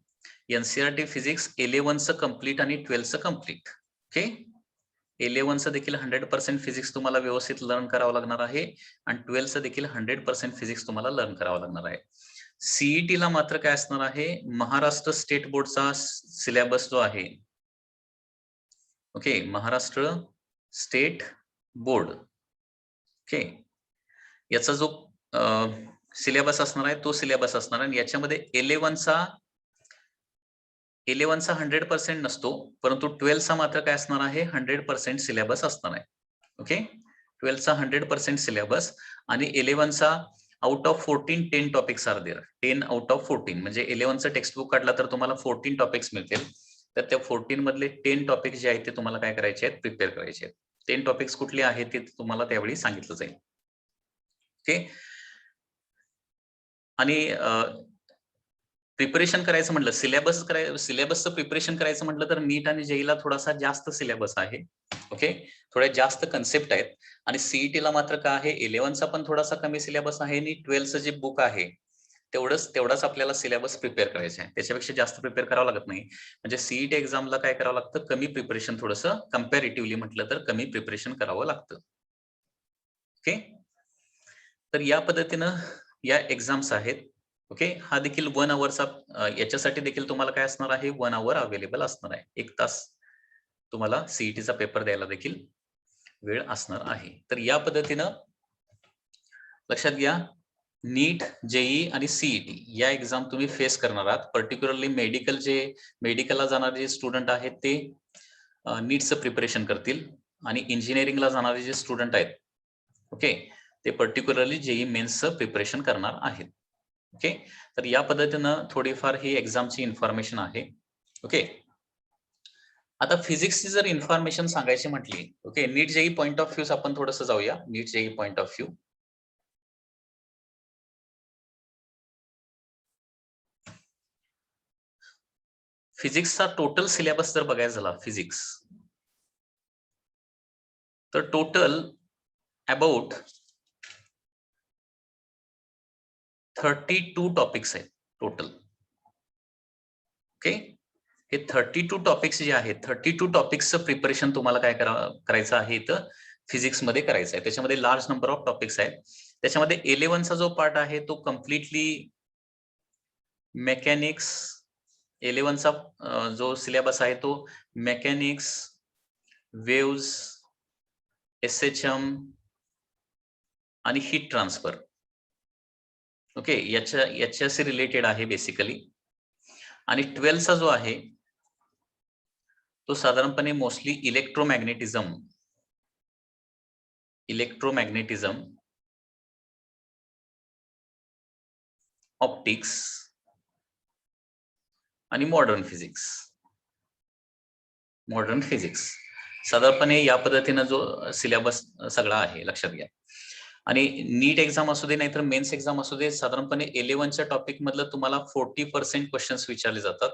एनसीईआरटी फिजिक्स 11चं कम्प्लीट आणि 12चं कम्प्लीट. ओके, 11चं देखील 100% फिजिक्स तुम्हाला व्यवस्थित लर्न करावं लागणार आहे आणि 12चं देखील 100% फिजिक्स तुम्हाला लर्न करावं लागणार आहे. सीईटीला मात्र काय असणार आहे? महाराष्ट्र स्टेट बोर्डचा सिलेबस जो आहे, okay, Maharashtra state board, okay, याचा जो सिलेबस असणार आहे तो सिलेबस असणार आहे आणि याच्यामध्ये 11चा 100% नसतो, परंतु 12चा मात्र काय असणार आहे? 100% सिलेबस असणार आहे. ओके, 12चा 100% सिलेबस आणि 11चा out of 14 10 topics are there. 10 out of 14 म्हणजे 11चं टेक्स्ट बुक काढला तर तुम्हाला 14 टॉपिक्स मिळतील. तर त्या 14 मधले 10 टॉपिक्स जे आहेत ते तुम्हाला काय करायचे आहेत? प्रिपेअर करायचे आहेत. 10 टॉपिक्स कुठले आहेत ते तुम्हाला त्यावेळी सांगितलं जाईल. ओके, आणि प्रिपरेशन करायचं म्हटलं, सिलेबसचं प्रिपरेशन करायचं म्हटलं तर नीट आणि जेईला थोडासा जास्त सिलेबस आहे. ओके, थोड्या जास्त कन्सेप्ट आहेत आणि सीईटीला मात्र काय आहे? 11चा पण थोडासा कमी सिलेबस आहे आणि 12चं जे बुक आहे तेवढाच आपल्याला सिलेबस प्रिपेअर करायचा आहे. त्याच्यापेक्षा जास्त प्रिपेअर करावं लागत नाही. म्हणजे सीईटी एक्झामला काय करावं लागतं? कमी प्रिपरेशन, थोडंसं कम्पॅरेटिव्हली म्हटलं तर कमी प्रिपरेशन करावं लागतं. ओके, तर या पद्धतीनं या एक्झाम्स आहेत. ओके, हा देखील 1 आवरचा याच्यासाठी देखील तुम्हाला काय असणार आहे? 1 आवर अवेलेबल असणार आहे. 1 तास तुम्हाला सीईटीचा पेपर द्यायला देखील वेळ असणार आहे. तर या पद्धतीनं लक्षात घ्या, नीट, जेई आणि सीईटी या एक्झाम तुम्ही फेस करणार आहात. पर्टिक्युलरली मेडिकलला जाणारे जे स्टुडंट आहेत ते नीटचं प्रिपरेशन करतील आणि इंजिनिअरिंगला जाणारे जे स्टुडंट आहेत, ओके, ते पर्टिक्युलरली जेई मेन्सचं प्रिपरेशन करणार आहेत. ओके, तर या पद्धतीनं थोडीफार ही एक्झामची इन्फॉर्मेशन आहे. ओके, आता फिजिक्सची जर इन्फॉर्मेशन सांगायची म्हटली, okay, NEET JEE point of view आपण थोडंसं जाऊया. NEET JEE point of view. फिजिक्सचा टोटल सिलेबस जर बघायचा झाला फिजिक्स, तर टोटल अबाउट 32 टॉपिक्स आहेत टोटल. ओके, हे 32 टॉपिक्स जे आहेत, 32 टॉपिक्सचं प्रिपरेशन तुम्हाला काय करायचं आहे इथं फिजिक्स मध्ये करायचं आहे. त्याच्यामध्ये लार्ज नंबर ऑफ टॉपिक्स आहेत. त्याच्यामध्ये 11चा जो पार्ट आहे तो कम्प्लिटली मेकॅनिक्स. 11चा जो सिलेबस आहे तो मेकॅनिक्स, वेव्स, SHM आणि हीट ट्रान्सफर. ओके, याच्याशी रिलेटेड आहे बेसिकली. आणि 12चा जो आहे तो साधारणपणे मोस्टली इलेक्ट्रोमॅग्नेटिझम, ऑप्टिक्स आणि मॉडर्न फिजिक्स साधारणपणे या पद्धतीनं जो सिलेबस सगळा आहे लक्षात घ्या. आणि नीट एक्झाम असू दे नाहीतर मेन्स एक्झाम असू दे, साधारणपणे 11च्या टॉपिक मधलं तुम्हाला 40% क्वेश्चन्स विचारले जातात.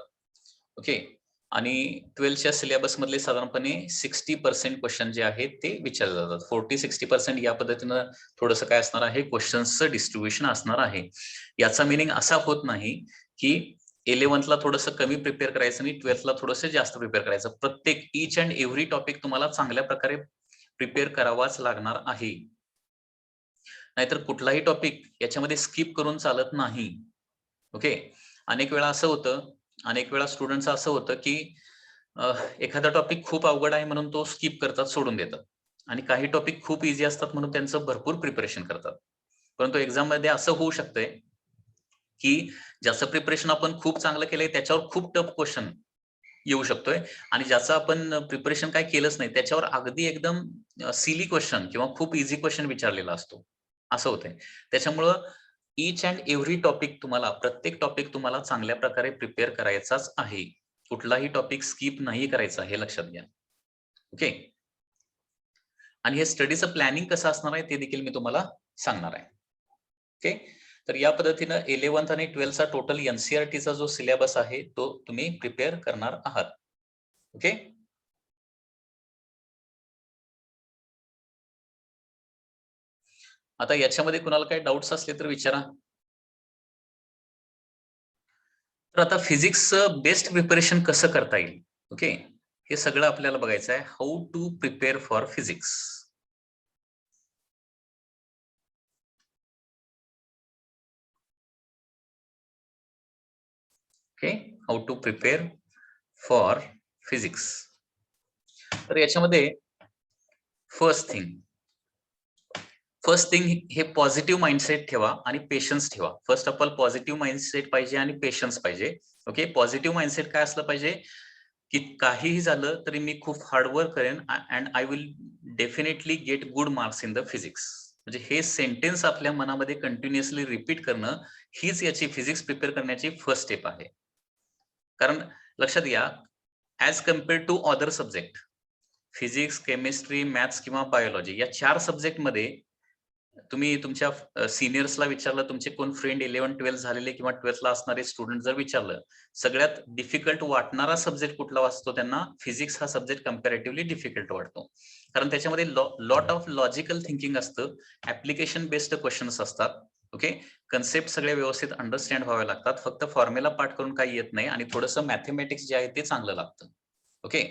ओके, आणि 12च्या सिलेबस मधले साधारणपणे 60% क्वेश्चन जे आहेत ते विचारले जातात. 40-60% या पद्धतीनं थोडंसं काय असणार आहे, क्वेश्चन्सचं डिस्ट्रीब्युशन असणार आहे. याचा मिनिंग असा होत नाही की 11ला थोडंसं कमी प्रिपेअर करायचं आणि 12ला थोडंसं जास्त प्रिपेअर करायचं. प्रत्येक ईच अँड एव्हरी टॉपिक तुम्हाला चांगल्या प्रकारे प्रिपेअर करावाच लागणार आहे. नाहीतर कुठलाही टॉपिक याच्यामध्ये स्किप करून चालत नाही. ओके, अनेक वेळा स्टुडंटचं असं होतं की एखादा टॉपिक खूप अवघड आहे म्हणून तो स्किप करतात, सोडून देतात. आणि काही टॉपिक खूप इझी असतात म्हणून त्यांचं भरपूर प्रिपरेशन करतात. परंतु एक्झाम मध्ये असं होऊ शकतंय की ज्याचं प्रिपरेशन आपण खूप चांगलं केलंय त्याच्यावर खूप टफ क्वेश्चन येऊ शकतोय, आणि ज्याचं आपण प्रिपरेशन काय केलंच नाही त्याच्यावर अगदी एकदम सिली क्वेश्चन किंवा खूप इझी क्वेश्चन विचारलेला असतो. असं होतंय. त्याच्यामुळं ईच अँड एव्हरी टॉपिक प्रत्येक टॉपिक तुम्हाला चांगल्या प्रकारे प्रिपेअर करायचाच आहे. कुठलाही टॉपिक स्किप नाही करायचा, हे लक्षात घ्या. ओके, आणि हे स्टडीचं प्लॅनिंग कसं असणार आहे ते देखील मी तुम्हाला सांगणार आहे. ओके, तर या पद्धतीनं 11th आणि 12चा टोटल NCERTचा जो सिलेबस आहे तो तुम्ही प्रिपेअर करणार आहात. ओके, आता याच्यामध्ये कुणाला काही डाऊट्स असले तर विचारा. तर आता फिजिक्सचं बेस्ट प्रिपरेशन कसं करता येईल, ओके, हे सगळं आपल्याला बघायचं आहे. How to prepare for physics. Okay, how to prepare for physics. तर याच्यामध्ये फर्स्ट थिंग हे पॉझिटिव्ह माइंडसेट ठेवा आणि पेशन्स ठेवा. First of all positive mindset पाहिजे आणि पेशन्स पाहिजे. ओके, पॉझिटिव्ह माइंडसेट काय असलं पाहिजे की काहीही झालं तरी मी खूप हार्डवर्क करेन and I will definitely get good marks in the physics. म्हणजे हे सेंटेन्स आपल्या मनामध्ये कंटिन्युअसली रिपीट करणं हीच याची फिजिक्स प्रिपेअर करण्याची फर्स्ट स्टेप आहे. कारण लक्षात घ्या, as compared to other subject, physics, chemistry, maths किंवा बायोलॉजी या 4 सब्जेक्ट मध्ये तुम्ही तुमच्या सिनियर्सला विचारलं, तुमचे कोण फ्रेंड 11-12 झालेले किंवा 12thला असणारे स्टुडंट जर विचारलं, सगळ्यात डिफिकल्ट वाटणारा सब्जेक्ट कुठला वाटतो त्यांना, फिजिक्स हा सब्जेक्ट कम्पॅरेटिव्हली डिफिकल्ट वाटतो. कारण त्याच्यामध्ये लॉट ऑफ लॉजिकल थिंकिंग असतं, ऍप्लिकेशन बेस्ड क्वेश्चन्स असतात. ओके, कन्सेप्ट सगळे व्यवस्थित अंडरस्टँड व्हावे लागतात. फक्त फॉर्म्युला पाठ करून काही येत नाही आणि थोडंसं मॅथेमॅटिक्स जे आहे ते चांगलं लागतं. ओके,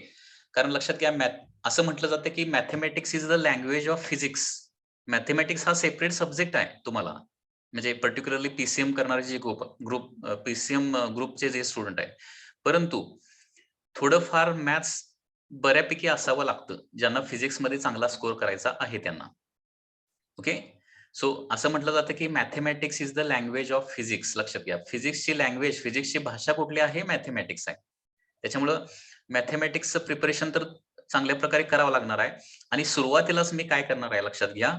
कारण लक्षात घ्या, असं म्हटलं जातं की mathematics is the language of physics. Mathematics हा सेपरेट सब्जेक्ट आहे तुम्हाला, म्हणजे पर्टिक्युलरली पीसीएम करणारे जे पीसीएम ग्रुपचे जे स्टुडंट आहे. परंतु थोडंफार मॅथ्स बऱ्यापैकी असावं लागतं ज्यांना फिजिक्स मध्ये चांगला स्कोर करायचा आहे त्यांना. ओके, सो असं म्हटलं जातं की mathematics is the language of physics. लक्षात घ्या, फिजिक्सची भाषा कुठली आहे, मॅथेमॅटिक्स आहे. त्याच्यामुळं मॅथेमॅटिक्सचं प्रिपरेशन तर चांगल्या प्रकारे करावं लागणार आहे. आणि सुरुवातीलाच मी काय करणार आहे लक्षात घ्या,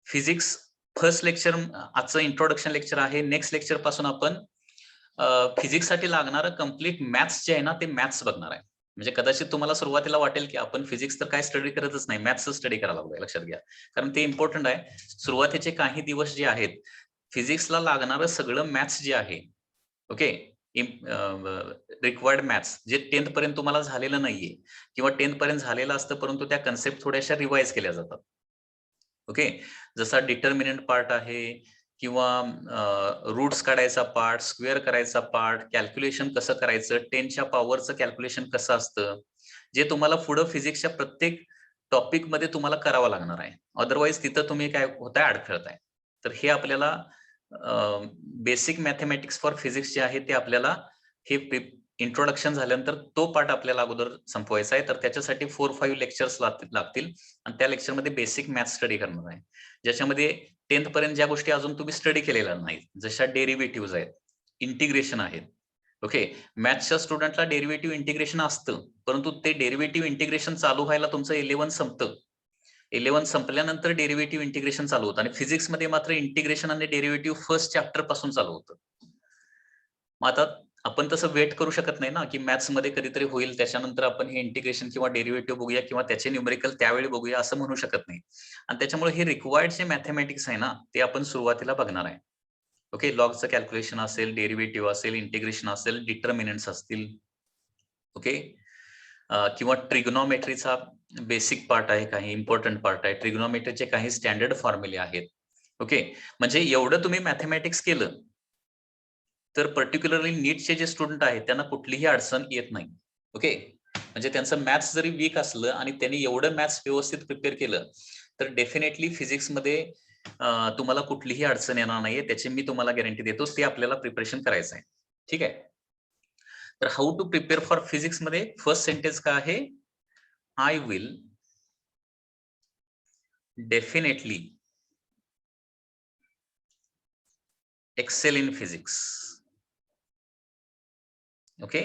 फिजिक्स फर्स्ट लेक्चर आजचं इंट्रोडक्शन लेक्चर आहे. नेक्स्ट लेक्चर पासून आपण फिजिक्स साठी लागणारं कम्प्लीट मॅथ्स जे आहे ना ते मॅथ्स बघणार आहे. म्हणजे कदाचित तुम्हाला सुरुवातीला वाटेल की आपण फिजिक्स तर काय स्टडी करतच नाही, मॅथ्स स्टडी करायला लागलोय. लक्षात घ्या, कारण ते इम्पॉर्टंट आहे. सुरुवातीचे काही दिवस जे आहेत फिजिक्सला लागणारं सगळं मॅथ्स जे आहे, ओके, रिक्वायर्ड मॅथ्स जे 10th पर्यंत तुम्हाला झालेलं नाहीये किंवा 10th पर्यंत झालेलं असतं परंतु त्या कन्सेप्ट थोड्याशा रिवाइज केल्या जातात. ओके, जसा डिटर्मिनंट पार्ट आहे किंवा रूट्स काढायचा पार्ट, स्क्वेअर करायचा पार्ट, कॅल्क्युलेशन कसं करायचं, 10च्या पॉवरचं कॅल्क्युलेशन कसं असतं, जे तुम्हाला पुढे फिजिक्सच्या प्रत्येक टॉपिक मध्ये तुम्हाला करावं लागणार आहे. अदरवाईज तिथं तुम्ही काय होताय, अडखळताय. तर हे आपल्याला बेसिक मॅथमॅटिक्स फॉर फिजिक्स जे आहे ते आपल्याला हे इंट्रोडक्शन झाल्यानंतर तो पार्ट आपल्याला अगोदर संपवायचा आहे. तर त्याच्यासाठी 4-5 लेक्चर्स लागतील आणि त्या लेक्चरमध्ये बेसिक मॅथ स्टडी करणार आहे, ज्याच्यामध्ये 10th पर्यंत ज्या गोष्टी अजून तुम्ही स्टडी केलेल्या नाहीत, जशा डेरिव्हेटिव्ह आहेत, इंटिग्रेशन आहेत. ओके, मॅथ्सच्या स्टुडंटला डेरिव्हेटिव्ह इंटिग्रेशन असतं, परंतु ते डेरिव्हेटिव्ह इंटिग्रेशन चालू व्हायला तुमचं 11 संपतं. 11 संपल्यानंतर डेरिव्हेटिव्ह इंटिग्रेशन चालू होतं आणि फिजिक्समध्ये मात्र इंटिग्रेशन आणि डेरिव्हेटिव्ह फर्स्ट चॅप्टर पासून चालू होतं. मग आता आपण तसं वेट करू शकत नाही ना की मॅथ्स मध्ये कधीतरी होईल त्याच्यानंतर आपण हे इंटिग्रेशन किंवा डेरिव्हेटिव्ह बघूया किंवा त्याचे न्यूमेरिकल त्यावेळी बघूया असं म्हणू शकत नाही. आणि त्याच्यामुळे हे रिक्वायर्ड जे मॅथमॅटिक्स आहे ना ते आपण सुरुवातीला बघणार आहे. ओके, लॉगचं कॅल्क्युलेशन असेल, डेरिव्हेटिव्ह असेल, इंटिग्रेशन असेल, डिटर्मिनंट्स असतील. ओके, किंवा ट्रिग्नोमेट्रीचा बेसिक पार्ट आहे, काही इम्पॉर्टंट पार्ट आहे. ट्रिग्नोमेट्रीचे काही स्टँडर्ड फॉर्म्युले आहेत. ओके, म्हणजे एवढं तुम्ही मॅथमॅटिक्स केलं तर पर्टिक्युलरली नीटचे जे स्टुडंट आहेत त्यांना कुठलीही अडचण येत नाही. ओके, म्हणजे त्यांचं मॅथ्स जरी वीक असलं आणि त्यांनी एवढं मॅथ्स व्यवस्थित प्रिपेअर केलं तर डेफिनेटली फिजिक्समध्ये तुम्हाला कुठलीही अडचण येणार नाहीये, त्याची मी तुम्हाला गॅरंटी देतो. ते आपल्याला प्रिपरेशन करायचं आहे. ठीक आहे, तर how to prepare for physics मध्ये फर्स्ट सेंटेन्स काय आहे? I will definitely excel in physics. Okay,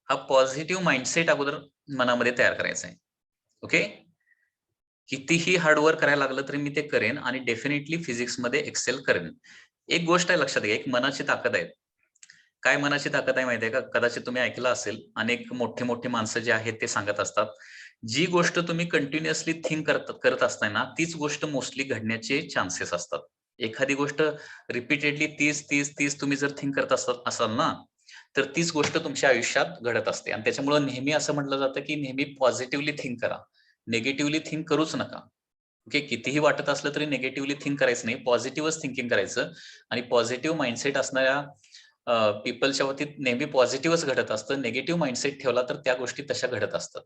हा पॉझिटिव्ह माइंडसेट अगोदर मनामध्ये तयार करायचा आहे. ओके, कितीही हार्डवर्क करायला लागलं तरी मी ते करेन आणि डेफिनेटली फिजिक्स मध्ये एक्सेल करेन. एक गोष्ट आहे लक्षात घ्या, एक मनाची ताकद आहे. काय मनाची ताकद आहे माहितीये का? कदाचित तुम्ही ऐकलं असेल, अनेक मोठे मोठे माणसं जे आहेत ते सांगत असतात, जी गोष्ट तुम्ही कंटिन्युअसली थिंक करत असताय ना तीच गोष्ट मोस्टली घडण्याचे चान्सेस असतात. एखादी गोष्ट रिपीटेडली 30 तुम्ही जर थिंक करत असाल ना तर तीच गोष्ट तुमच्या आयुष्यात घडत असते. आणि त्याच्यामुळे नेहमी असं म्हटलं जातं की नेहमी पॉझिटिव्हली थिंक करा, निगेटिव्हली थिंक करूच नका. ओके, कितीही वाटत असलं तरी निगेटिव्हली थिंक करायचं नाही, पॉझिटिव्हच थिंकिंग करायचं. आणि पॉझिटिव्ह माइंडसेट असणाऱ्या पीपलच्या बाबतीत नेहमी पॉझिटिव्हच घडत असतं. निगेटिव्ह माइंडसेट ठेवला तर त्या गोष्टी तशा घडत असतात.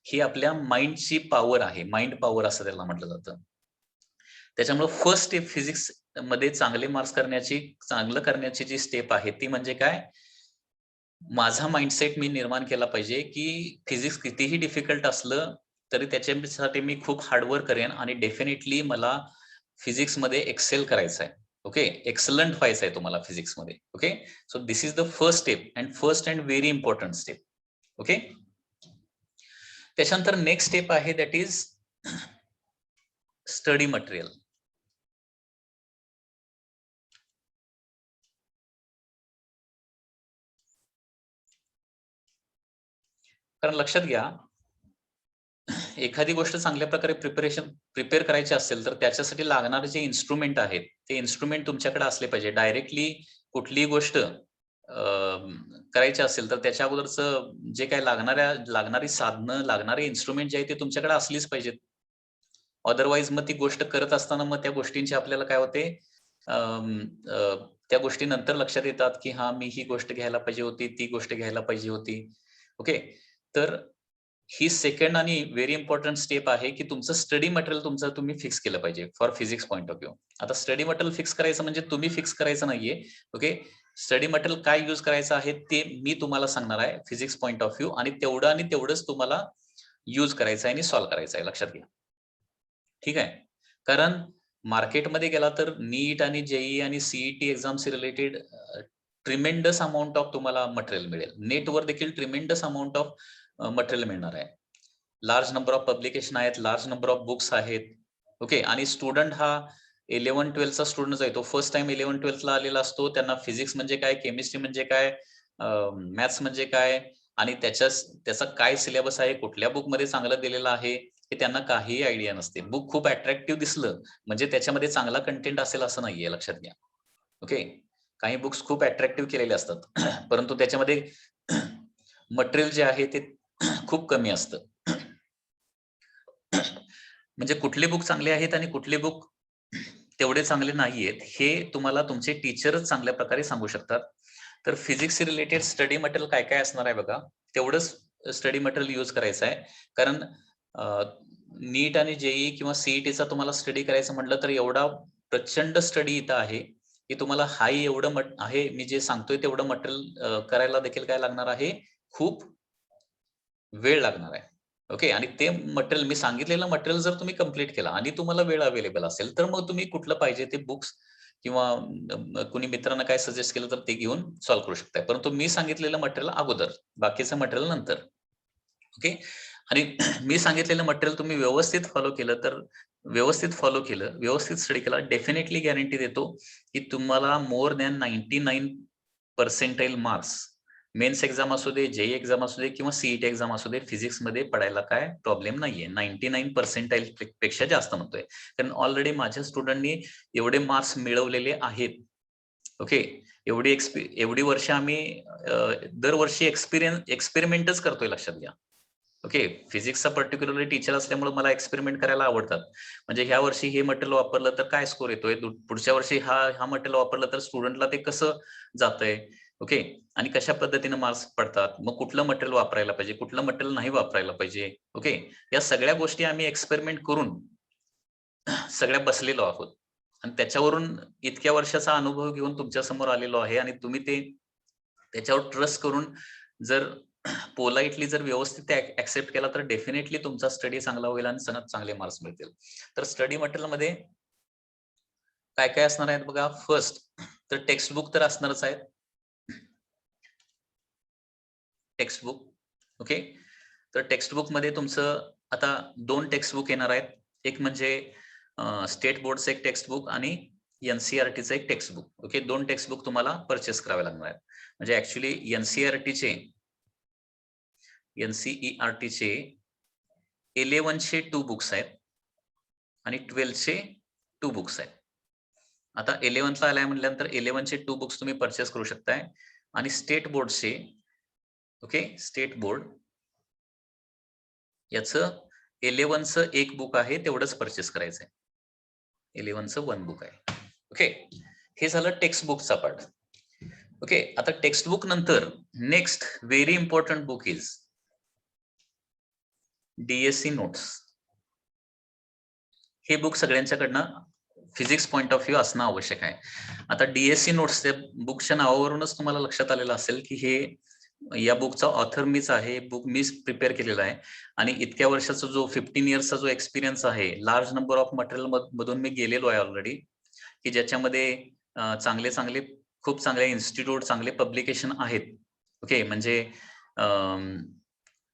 ही आपल्या माइंडची पॉवर आहे, माइंड पॉवर असं त्याला म्हटलं जातं. त्याच्यामुळे फर्स्ट स्टेप फिजिक्स मध्ये चांगलं करण्याची जी स्टेप आहे ती म्हणजे काय? माझा माइंडसेट मी निर्माण केला पाहिजे की फिजिक्स कितीही डिफिकल्ट असलं तरी त्याच्यासाठी मी खूप हार्डवर्क करेन आणि डेफिनेटली मला फिजिक्स मध्ये एक्सेल करायचं आहे. ओके, एक्सलंट व्हायचं आहे तुम्हाला फिजिक्स मध्ये. Okay, so this is the first step and very important step. Okay, त्याच्यानंतर नेक्स्ट स्टेप आहे दॅट इज स्टडी मटेरियल. कारण लक्षात घ्या, एखादी गोष्ट चांगल्या प्रकारे प्रिपेअर करायची असेल तर त्याच्यासाठी लागणारे जे इन्स्ट्रुमेंट आहेत ते इन्स्ट्रुमेंट तुमच्याकडे असले पाहिजे. डायरेक्टली कुठलीही गोष्ट करायची असेल तर त्याच्या अगोदरच जे काही लागणारी साधनं, लागणारे इन्स्ट्रुमेंट जे आहे ते तुमच्याकडे असलीच पाहिजेत. अदरवाईज मग ती गोष्ट करत असताना मग त्या गोष्टींची आपल्याला काय होते, त्या गोष्टी नंतर लक्षात येतात की हा मी ही गोष्ट घ्यायला पाहिजे होती, ती गोष्ट घ्यायला पाहिजे होती. ओके, तर ही सेकंड आणि व्हेरी इम्पॉर्टंट स्टेप आहे की तुमचं स्टडी मटेरियल तुम्ही फिक्स केलं पाहिजे for physics point of view. आता स्टडी मटेरियल फिक्स करायचं म्हणजे तुम्ही फिक्स करायचं नाहीये. ओके, स्टडी मटेरियल काय यूज करायचं आहे ते मी तुम्हाला सांगणार आहे फिजिक्स पॉईंट ऑफ व्ह्यू, आणि तेवढंच तुम्हाला यूज करायचं आहे आणि सॉल्व्ह करायचं आहे. लक्षात घ्या, ठीक आहे? कारण मार्केटमध्ये गेला तर नीट आणि जेई आणि CET exams related tremendous amount of तुम्हाला मटेरियल मिळेल. नेटवर देखील ट्रिमेंडस अमाऊंट ऑफ मटेरियल मिळणार आहे. लार्ज नंबर ऑफ पब्लिकेशन आहेत, लार्ज नंबर ऑफ बुक्स आहेत. ओके. आणि स्टुडंट हा 11-12चा स्टुडंट जो आहे तो फर्स्ट टाइम 11-12ला आलेला असतो. त्यांना फिजिक्स म्हणजे काय, केमिस्ट्री म्हणजे काय, मॅथ्स म्हणजे काय आणि त्याचा काय सिलेबस आहे, कुठल्या बुकमध्ये चांगलं दिलेलं आहे, हे त्यांना काहीही आयडिया नसते. बुक खूप अट्रॅक्टिव्ह दिसलं म्हणजे त्याच्यामध्ये चांगला कंटेंट असेल असं नाहीये, लक्षात घ्या. ओके. काही बुक्स खूप अट्रॅक्टिव्ह केलेले असतात परंतु त्याच्यामध्ये मटेरियल जे आहे ते खूप कमी असतं. म्हणजे कुठले बुक चांगले आहेत आणि कुठले बुक तेवढे चांगले नाहीयेत हे तुम्हाला तुमचे टीचरच चांगल्या प्रकारे सांगू शकतात. तर फिजिक्स रिलेटेड स्टडी मटेरियल काय काय असणार आहे बघा, तेवढंच स्टडी मटेरियल यूज करायचं आहे. कारण नीट आणि जेई किंवा सीईटीचा तुम्हाला स्टडी करायचं म्हटलं तर एवढा प्रचंड स्टडी इथं आहे की तुम्हाला हाय एवढं आहे, मी जे सांगतोय तेवढं मटेरियल करायला देखील काय लागणार आहे, खूप वेळ लागणार आहे. ओके. आणि ते मटेरियल मी सांगितलेलं मटेरियल जर तुम्ही कंप्लीट केला आणि तुम्हाला वेळ अवेलेबल असेल तर मग तुम्ही कुठलं पाहिजे ते बुक्स किंवा कुणी मित्रांना काय सजेस्ट केलं तर ते घेऊन सॉल्व्ह करू शकताय. परंतु मी सांगितलेलं मटेरियल अगोदर, बाकीचं मटेरियल नंतर. ओके. आणि मी सांगितलेलं मटेरियल तुम्ही व्यवस्थित फॉलो केलं तर व्यवस्थित स्टडी केला, डेफिनेटली गॅरंटी देतो की तुम्हाला more than 99% marks mains exam असू दे, जेई एक्झाम असू दे किंवा सीईटी एक्झाम असू दे, फिजिक्स मध्ये पडायला काय प्रॉब्लेम नाहीये. 99% पेक्षा जास्त म्हणतोय. कारण ऑलरेडी माझ्या स्टुडंटनी एवढे मार्क्स मिळवलेले आहेत. ओके. एवढी वर्ष आम्ही दरवर्षी एक्सपेरिमेंटच करतोय, लक्षात घ्या. ओके. फिजिक्सचा पर्टिक्युलरली टीचर असल्यामुळे मला एक्सपेरिमेंट करायला आवडतात. म्हणजे ह्या वर्षी हे मटेरियल वापरलं तर काय स्कोर येतोय, पुढच्या वर्षी हा मटेरियल वापरलं तर स्टुडंटला ते कसं जातंय. ओके. आणि कशा पद्धतीने मार्क्स पडतात, मग कुठलं मटेरियल वापरायला पाहिजे, कुठलं मटेरियल नाही वापरायला पाहिजे. ओके. या सगळ्या गोष्टी आम्ही एक्सपेरिमेंट करून सगळ्या बसलेलो आहोत आणि त्याच्यावरून इतक्या वर्षाचा अनुभव घेऊन तुमच्या समोर आलेलो आहे आणि तुम्ही त्याच्यावर ट्रस्ट करून जर पोलाइटली जर व्यवस्थित ऍक्सेप्ट केला तर डेफिनेटली तुमचा स्टडी चांगला होईल आणि सणात चांगले मार्क्स मिळतील. तर स्टडी मटेरियल मध्ये काय काय असणार आहेत बघा. फर्स्ट तर टेक्स्ट बुक तर असणारच आहेत. Text book. ओके. तर टेक्स्ट बुक मध्ये तुमचं आता 2 टेक्स्ट बुक येणार आहेत. एक म्हणजे स्टेट बोर्डचं एक टेक्स्ट बुक आणि एनसीईआरटीचं एक text book. Okay. 2 text book तुम्हाला परचेस करावे लागणार आहेत. म्हणजे ऍक्च्युली एनसीईआरटीचे 11चे 2 बुक्स आहेत आणि 12चे 2 बुक्स आहेत. आता 11ला आलाय म्हटल्यानंतर 11चे 2 बुक्स तुम्ही परचेस करू शकताय आणि स्टेट बोर्डचे ओके, स्टेट बोर्ड याचं 11चं एक बुक आहे तेवढंच परचेस करायचंय. 11चं 1 बुक आहे. ओके. हे झालं टेक्स्ट बुकचा पार्ट. ओके. आता टेक्स्ट बुक नंतर next very important book is DSC notes. हे बुक सगळ्यांच्याकडनं फिजिक्स पॉइंट ऑफ व्ह्यू असणं आवश्यक आहे. आता डीएससी नोट्स त्या बुकच्या नावावरूनच तुम्हाला लक्षात आलेलं असेल की या बुकचा ऑथर मीच आहे. बुक मीच प्रिपेअर केलेला आहे आणि इतक्या वर्षाचा जो 15 इयर्सचा जो एक्सपिरियन्स आहे, लार्ज नंबर ऑफ मटेरियल मधून मी गेलेलो आहे ऑलरेडी, की ज्याच्यामध्ये चांगले खूप चांगले इन्स्टिट्यूट, चांगले पब्लिकेशन आहेत. ओके. म्हणजे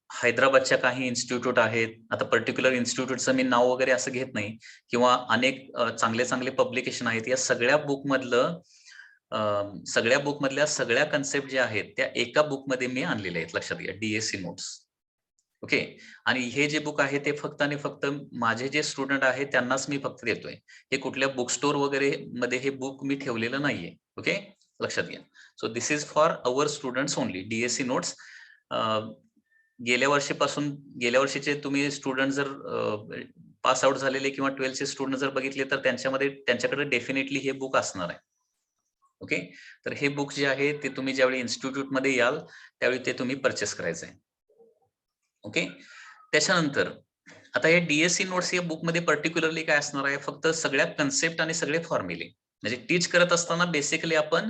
हैदराबादच्या काही इन्स्टिट्यूट आहेत. आता पर्टिक्युलर इन्स्टिट्यूटचं मी नाव वगैरे असं घेत नाही किंवा अनेक चांगले पब्लिकेशन आहेत. या सगळ्या बुकमधल्या सगळ्या कन्सेप्ट ज्या आहेत त्या एका बुकमध्ये मी आणलेल्या आहेत, लक्षात घ्या. DSC notes. ओके. आणि हे जे बुक आहे ते फक्त आणि फक्त माझे जे स्टुडंट आहेत त्यांनाच मी फक्त देतोय. हे कुठल्या बुक स्टोअर वगैरे मध्ये हे बुक मी ठेवलेलं नाहीये. ओके. लक्षात घ्या. So this is for our students only. DSC notes गेल्या वर्षीचे तुम्ही स्टुडंट जर पास आउट झालेले किंवा 12चे स्टुडंट जर बघितले तर त्यांच्याकडे डेफिनेटली हे बुक असणार आहे. ओके. तर हे बुक जे आहे ते तुम्ही ज्यावेळी इन्स्टिट्यूट मध्ये याल त्यावेळी ते तुम्ही परचेस करायचं आहे. ओके. त्याच्यानंतर आता हे डीएससी नोट्स या बुक मध्ये पर्टिक्युलरली काय असणार आहे, फक्त सगळ्या कन्सेप्ट आणि सगळे फॉर्म्युले म्हणजे टीच करत असताना बेसिकली आपण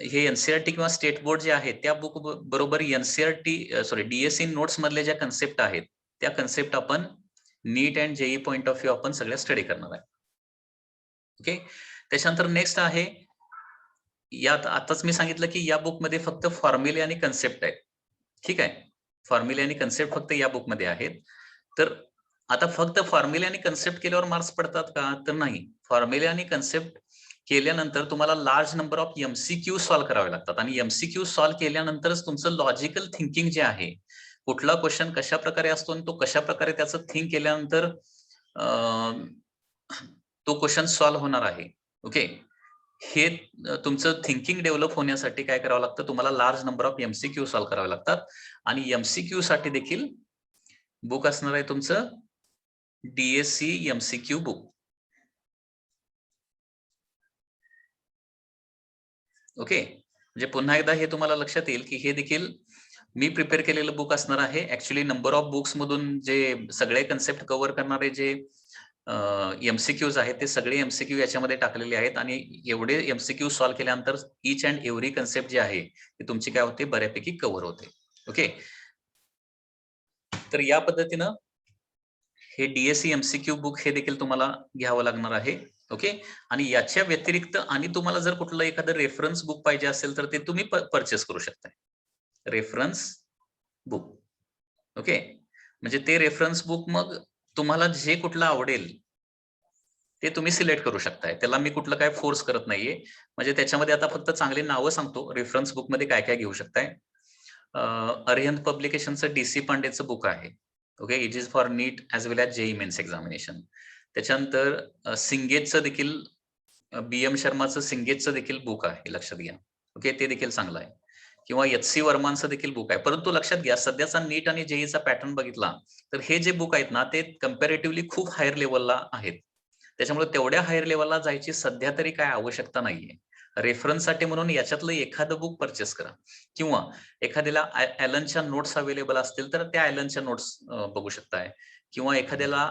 हे एनसीईआरटी किंवा स्टेट बोर्ड जे आहे त्या बुक बरोबर डीएससी नोट्स मधले ज्या कन्सेप्ट आहेत त्या कन्सेप्ट आपण NEET and JEE point of view आपण सगळ्या स्टडी करणार आहे. ओके. त्याच्यानंतर नेक्स्ट आहे, यात आताच मी सांगितलं की या बुक मध्ये फक्त फॉर्म्युले आणि कन्सेप्ट आहेत. ठीक आहे. फॉर्म्युले आणि कन्सेप्ट फक्त या बुक मध्ये आहेत. तर आता फक्त फॉर्म्युले आणि कन्सेप्ट केल्यावर मार्क्स पडतात का? तर नाही. फॉर्म्युले आणि कन्सेप्ट केल्यानंतर तुम्हाला large number of MCQ solve करावे लागतात आणि एमसीक्यू सॉल्व्ह केल्यानंतरच तुमचं लॉजिकल थिंकिंग जे आहे, कुठला क्वेश्चन कशा प्रकारे असतो आणि तो कशा प्रकारे त्याचं थिंक केल्यानंतर तो क्वेश्चन सॉल्व्ह होणार आहे. ओके, हे तुमचं थिंकिंग डेव्हलप होण्यासाठी काय करावं लागतं, तुम्हाला large number of MCQ solve करावे लागतात आणि एमसीक्यू साठी देखील बुक असणार आहे तुमचं DSC MCQ बुक. ओके, म्हणजे पुन्हा एकदा हे तुम्हाला लक्षात येईल की हे देखील मी प्रिपेअर केलेलं बुक असणार आहे. ऍक्च्युली नंबर ऑफ बुक्स मधून जे सगळे कन्सेप्ट कव्हर करणारे जे एमसीक्यूज आहेत ते सगळे एमसीक्यू याच्यामध्ये टाकलेले आहेत आणि एवढे एमसीक्यू सॉल्व्ह केल्यानंतर ईच अँड एव्हरी कन्सेप्ट जे आहे ते तुमची काय होते, बऱ्यापैकी कव्हर होते. ओके, तर या पद्धतीनं हे DSC MCQ बुक हे देखील तुम्हाला घ्यावं लागणार आहे. ओके, आणि याच्या व्यतिरिक्त आणि तुम्हाला जर कुठलं एखादं रेफरन्स बुक पाहिजे असेल तर ते तुम्ही परचेस करू शकता. Reference book. ओके, म्हणजे ते रेफरन्स बुक मग तुम्हाला जे कुठलं आवडेल ते तुम्ही सिलेक्ट करू शकताय. त्याला मी कुठलं काय फोर्स करत नाहीये. म्हणजे त्याच्यामध्ये आता फक्त चांगली नावं सांगतो. रेफरन्स बुक मध्ये काय काय घेऊ शकताय. अरिहंत पब्लिकेशनचं DC पांडेचं बुक आहे. Okay, it is for NEET as well as JEE mains examination. त्याच्यानंतर सिंगेजचं देखील BM शर्माचं सिंगेजचं देखील बुक आहे, लक्षात घ्या. ओके, ते देखील चांगलं आहे. किंवा HC वर्मांचं देखील बुक आहे. परंतु लक्षात घ्या, सध्याचा नीट आणि JEEचा पॅटर्न बघितला तर हे जे बुक आहेत ना ते कम्पॅरेटिव्हली खूप हायर लेवलला आहेत. त्याच्यामुळे तेवढ्या हायर लेवलला जायची सध्या तरी काय आवश्यकता नाहीये. रेफरन्ससाठी म्हणून याच्यातलं एखादं बुक परचेस करा किंवा एखाद्याला ॲलनच्या नोट्स अवेलेबल असतील तर त्या ॲलनच्या नोट्स बघू शकताय किंवा एखाद्याला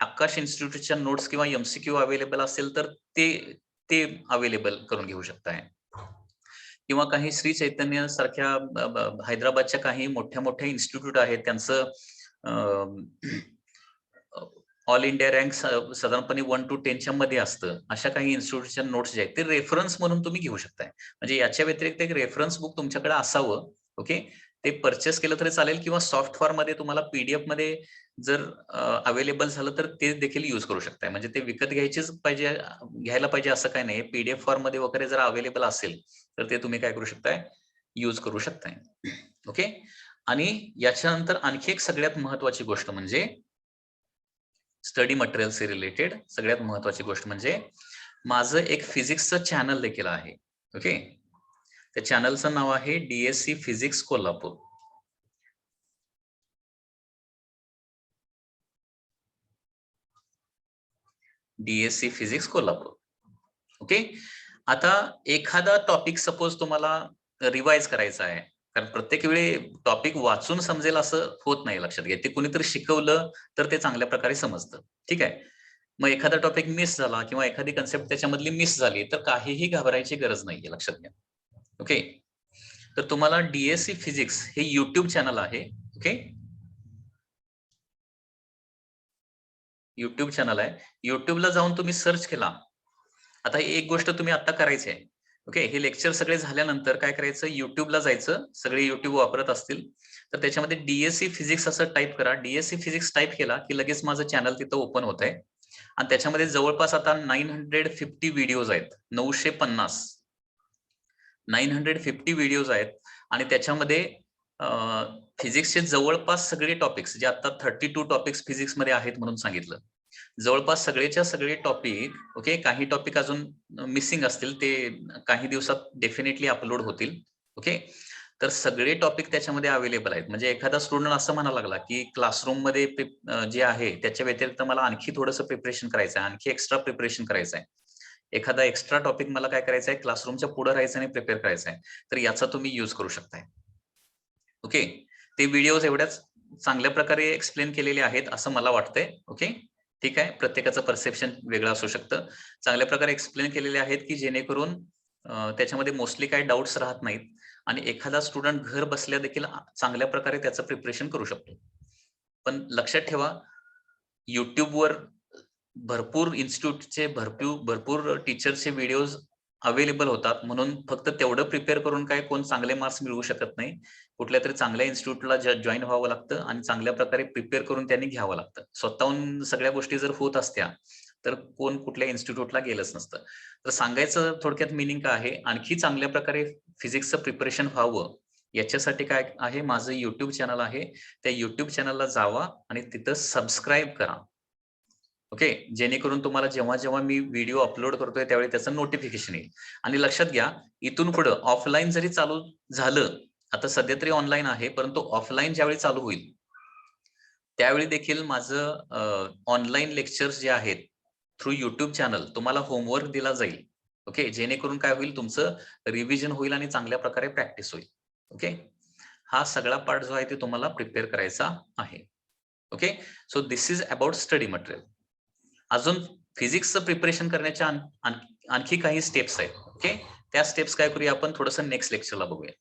आकाश इन्स्टिट्यूटच्या नोट्स किंवा MCQ अवेलेबल असेल तर ते ते अवेलेबल करून घेऊ शकताय किंवा काही श्री चैतन्य सारख्या हैदराबादच्या काही मोठ्या मोठ्या इन्स्टिट्यूट आहेत त्यांचं ऑल इंडिया रँक साधारणपणे 1 to 10 मध्ये असतं. अशा काही इन्स्टिट्यूटच्या नोट्स जे आहेत ते रेफरन्स म्हणून तुम्ही घेऊ शकताय. म्हणजे याच्या व्यतिरिक्त एक रेफरन्स बुक तुमच्याकडे असावं. ओके, ते परचेस केलं तरी चालेल किंवा सॉफ्ट फॉर्म मध्ये तुम्हाला PDF मध्ये जर अवेलेबल झालं तर ते देखील यूज करू शकताय. म्हणजे ते विकत घ्यायला पाहिजे असं काही नाही. PDF फॉर्म मध्ये वगैरे जर अवेलेबल असेल तर ते तुम्ही काय करू शकताय, यूज करू शकताय. ओके, आणि याच्यानंतर आणखी एक सगळ्यात महत्वाची गोष्ट म्हणजे स्टडी मटेरियलशी रिलेटेड सगळ्यात महत्वाची गोष्ट म्हणजे माझं एक फिजिक्सचं चॅनल देखील आहे. ओके, त्या चॅनलचं नाव आहे DSC physics Kolhapur. DSC physics Kolhapur. Okay, आता एखादा टॉपिक सपोज तुम्हाला रिवाइज करायचा आहे, कारण प्रत्येक वेळी टॉपिक वाचून समजेल असं होत नाही, लक्षात घ्या. ते कुणीतरी शिकवलं तर ते चांगल्या प्रकारे समजतं. ठीक आहे, मग एखादा टॉपिक मिस झाला किंवा एखादी कन्सेप्ट त्याच्यामधली मिस झाली तर काहीही घाबरायची गरज नाहीये, लक्षात घ्या. ओके, तर तुम्हाला DSC फिजिक्स हे युट्यूब चॅनल आहे. ओके, युट्यूब चॅनल आहे. युट्यूबला जाऊन तुम्ही सर्च केला. आता एक गोष्ट तुम्ही आता करायची आहे. ओके, हे लेक्चर सगळे झाल्यानंतर काय करायचं, युट्यूबला जायचं. सगळे युट्यूब वापरत असतील तर त्याच्यामध्ये DSC फिजिक्स असं टाईप करा. DSC फिजिक्स टाईप केला की लगेच माझं चॅनल तिथं ओपन होत आहे आणि त्याच्यामध्ये जवळपास आता 950 व्हिडिओज आहेत. 950 व्हिडिओज आहेत आणि त्याच्यामध्ये फिजिक्सचे जवळपास सगळे टॉपिक्स जे आता 32 टॉपिक्स फिजिक्समध्ये आहेत म्हणून सांगितलं, जवळपास सगळेच्या सगळे टॉपिक. ओके, काही टॉपिक अजून मिसिंग असतील, ते काही दिवसात डेफिनेटली अपलोड होतील. ओके, तर सगळे टॉपिक त्याच्यामध्ये अवेलेबल आहेत. म्हणजे एखादा स्टुडंट असं म्हणा लागला की क्लासरूम मध्ये जे आहे त्याच्या व्यतिरिक्त मला आणखी थोडंसं प्रिपरेशन करायचं आहे, आणखी एक्स्ट्रा प्रिपरेशन करायचं आहे, एखादा एक्स्ट्रा टॉपिक मला काय करायचं आहे, क्लासरूमच्या पुढे राहायचं आणि प्रिपेअर करायचं आहे, तर याचा तुम्ही यूज करू शकताय. ओके, ते व्हिडिओज एवढ्याच चांगल्या प्रकारे एक्सप्लेन केलेले आहेत असं मला वाटतंय. ओके, ठीक आहे, प्रत्येकाचं परसेप्शन वेगळं असू शकतं. चांगल्या प्रकारे एक्सप्लेन केलेले आहेत की जेणेकरून त्याच्यामध्ये मोस्टली काही डाऊट्स राहत नाहीत आणि एखादा स्टुडंट घर बसल्या देखील चांगल्या प्रकारे त्याचं प्रिपरेशन करू शकतो. पण लक्षात ठेवा, युट्यूबवर भरपूर इन्स्टिट्यूटचे भरपूर टीचरचे व्हिडिओज अवेलेबल होतात, म्हणून फक्त तेवढं प्रिपेअर करून काय कोण चांगले मार्क्स मिळवू शकत नाही. कुठल्या तरी चांगल्या इन्स्टिट्यूटला जॉईन व्हावं लागतं आणि चांगल्या प्रकारे प्रिपेअर करून त्यांनी घ्यावं लागतं. स्वतःहून सगळ्या गोष्टी जर होत असत्या तर कोण कुठल्या इन्स्टिट्यूटला गेलंच नसतं. तर सांगायचं थोडक्यात मिनिंग काय आहे, आणखी चांगल्या प्रकारे फिजिक्सचं प्रिपरेशन व्हावं याच्यासाठी काय आहे, माझं YouTube चॅनल आहे. त्या YouTube चॅनलला जावा आणि तिथं सबस्क्राईब करा. ओके, जेणेकरून तुम्हाला जेव्हा जेव्हा मी व्हिडिओ अपलोड करतोय त्यावेळी त्याचं नोटिफिकेशन येईल. आणि लक्षात घ्या, इथून पुढं ऑफलाईन जरी चालू झालं, आता सध्या तरी ऑनलाईन आहे, परंतु ऑफलाईन ज्यावेळी चालू होईल त्यावेळी देखील माझं ऑनलाईन लेक्चर्स जे आहेत थ्रू YouTube चॅनल तुम्हाला होमवर्क दिला जाईल. ओके, जेणेकरून काय होईल, तुमचं रिव्हिजन होईल आणि चांगल्या प्रकारे प्रॅक्टिस होईल. ओके, हा सगळा पार्ट जो आहे ते तुम्हाला प्रिपेअर करायचा आहे. Okay, so this is about study material. अजून फिजिक्सचं प्रिपरेशन करण्याच्या आणखी काही स्टेप्स आहेत. ओके, त्या स्टेप्स काय करूया आपण थोडंसं नेक्स्ट लेक्चरला बघूया.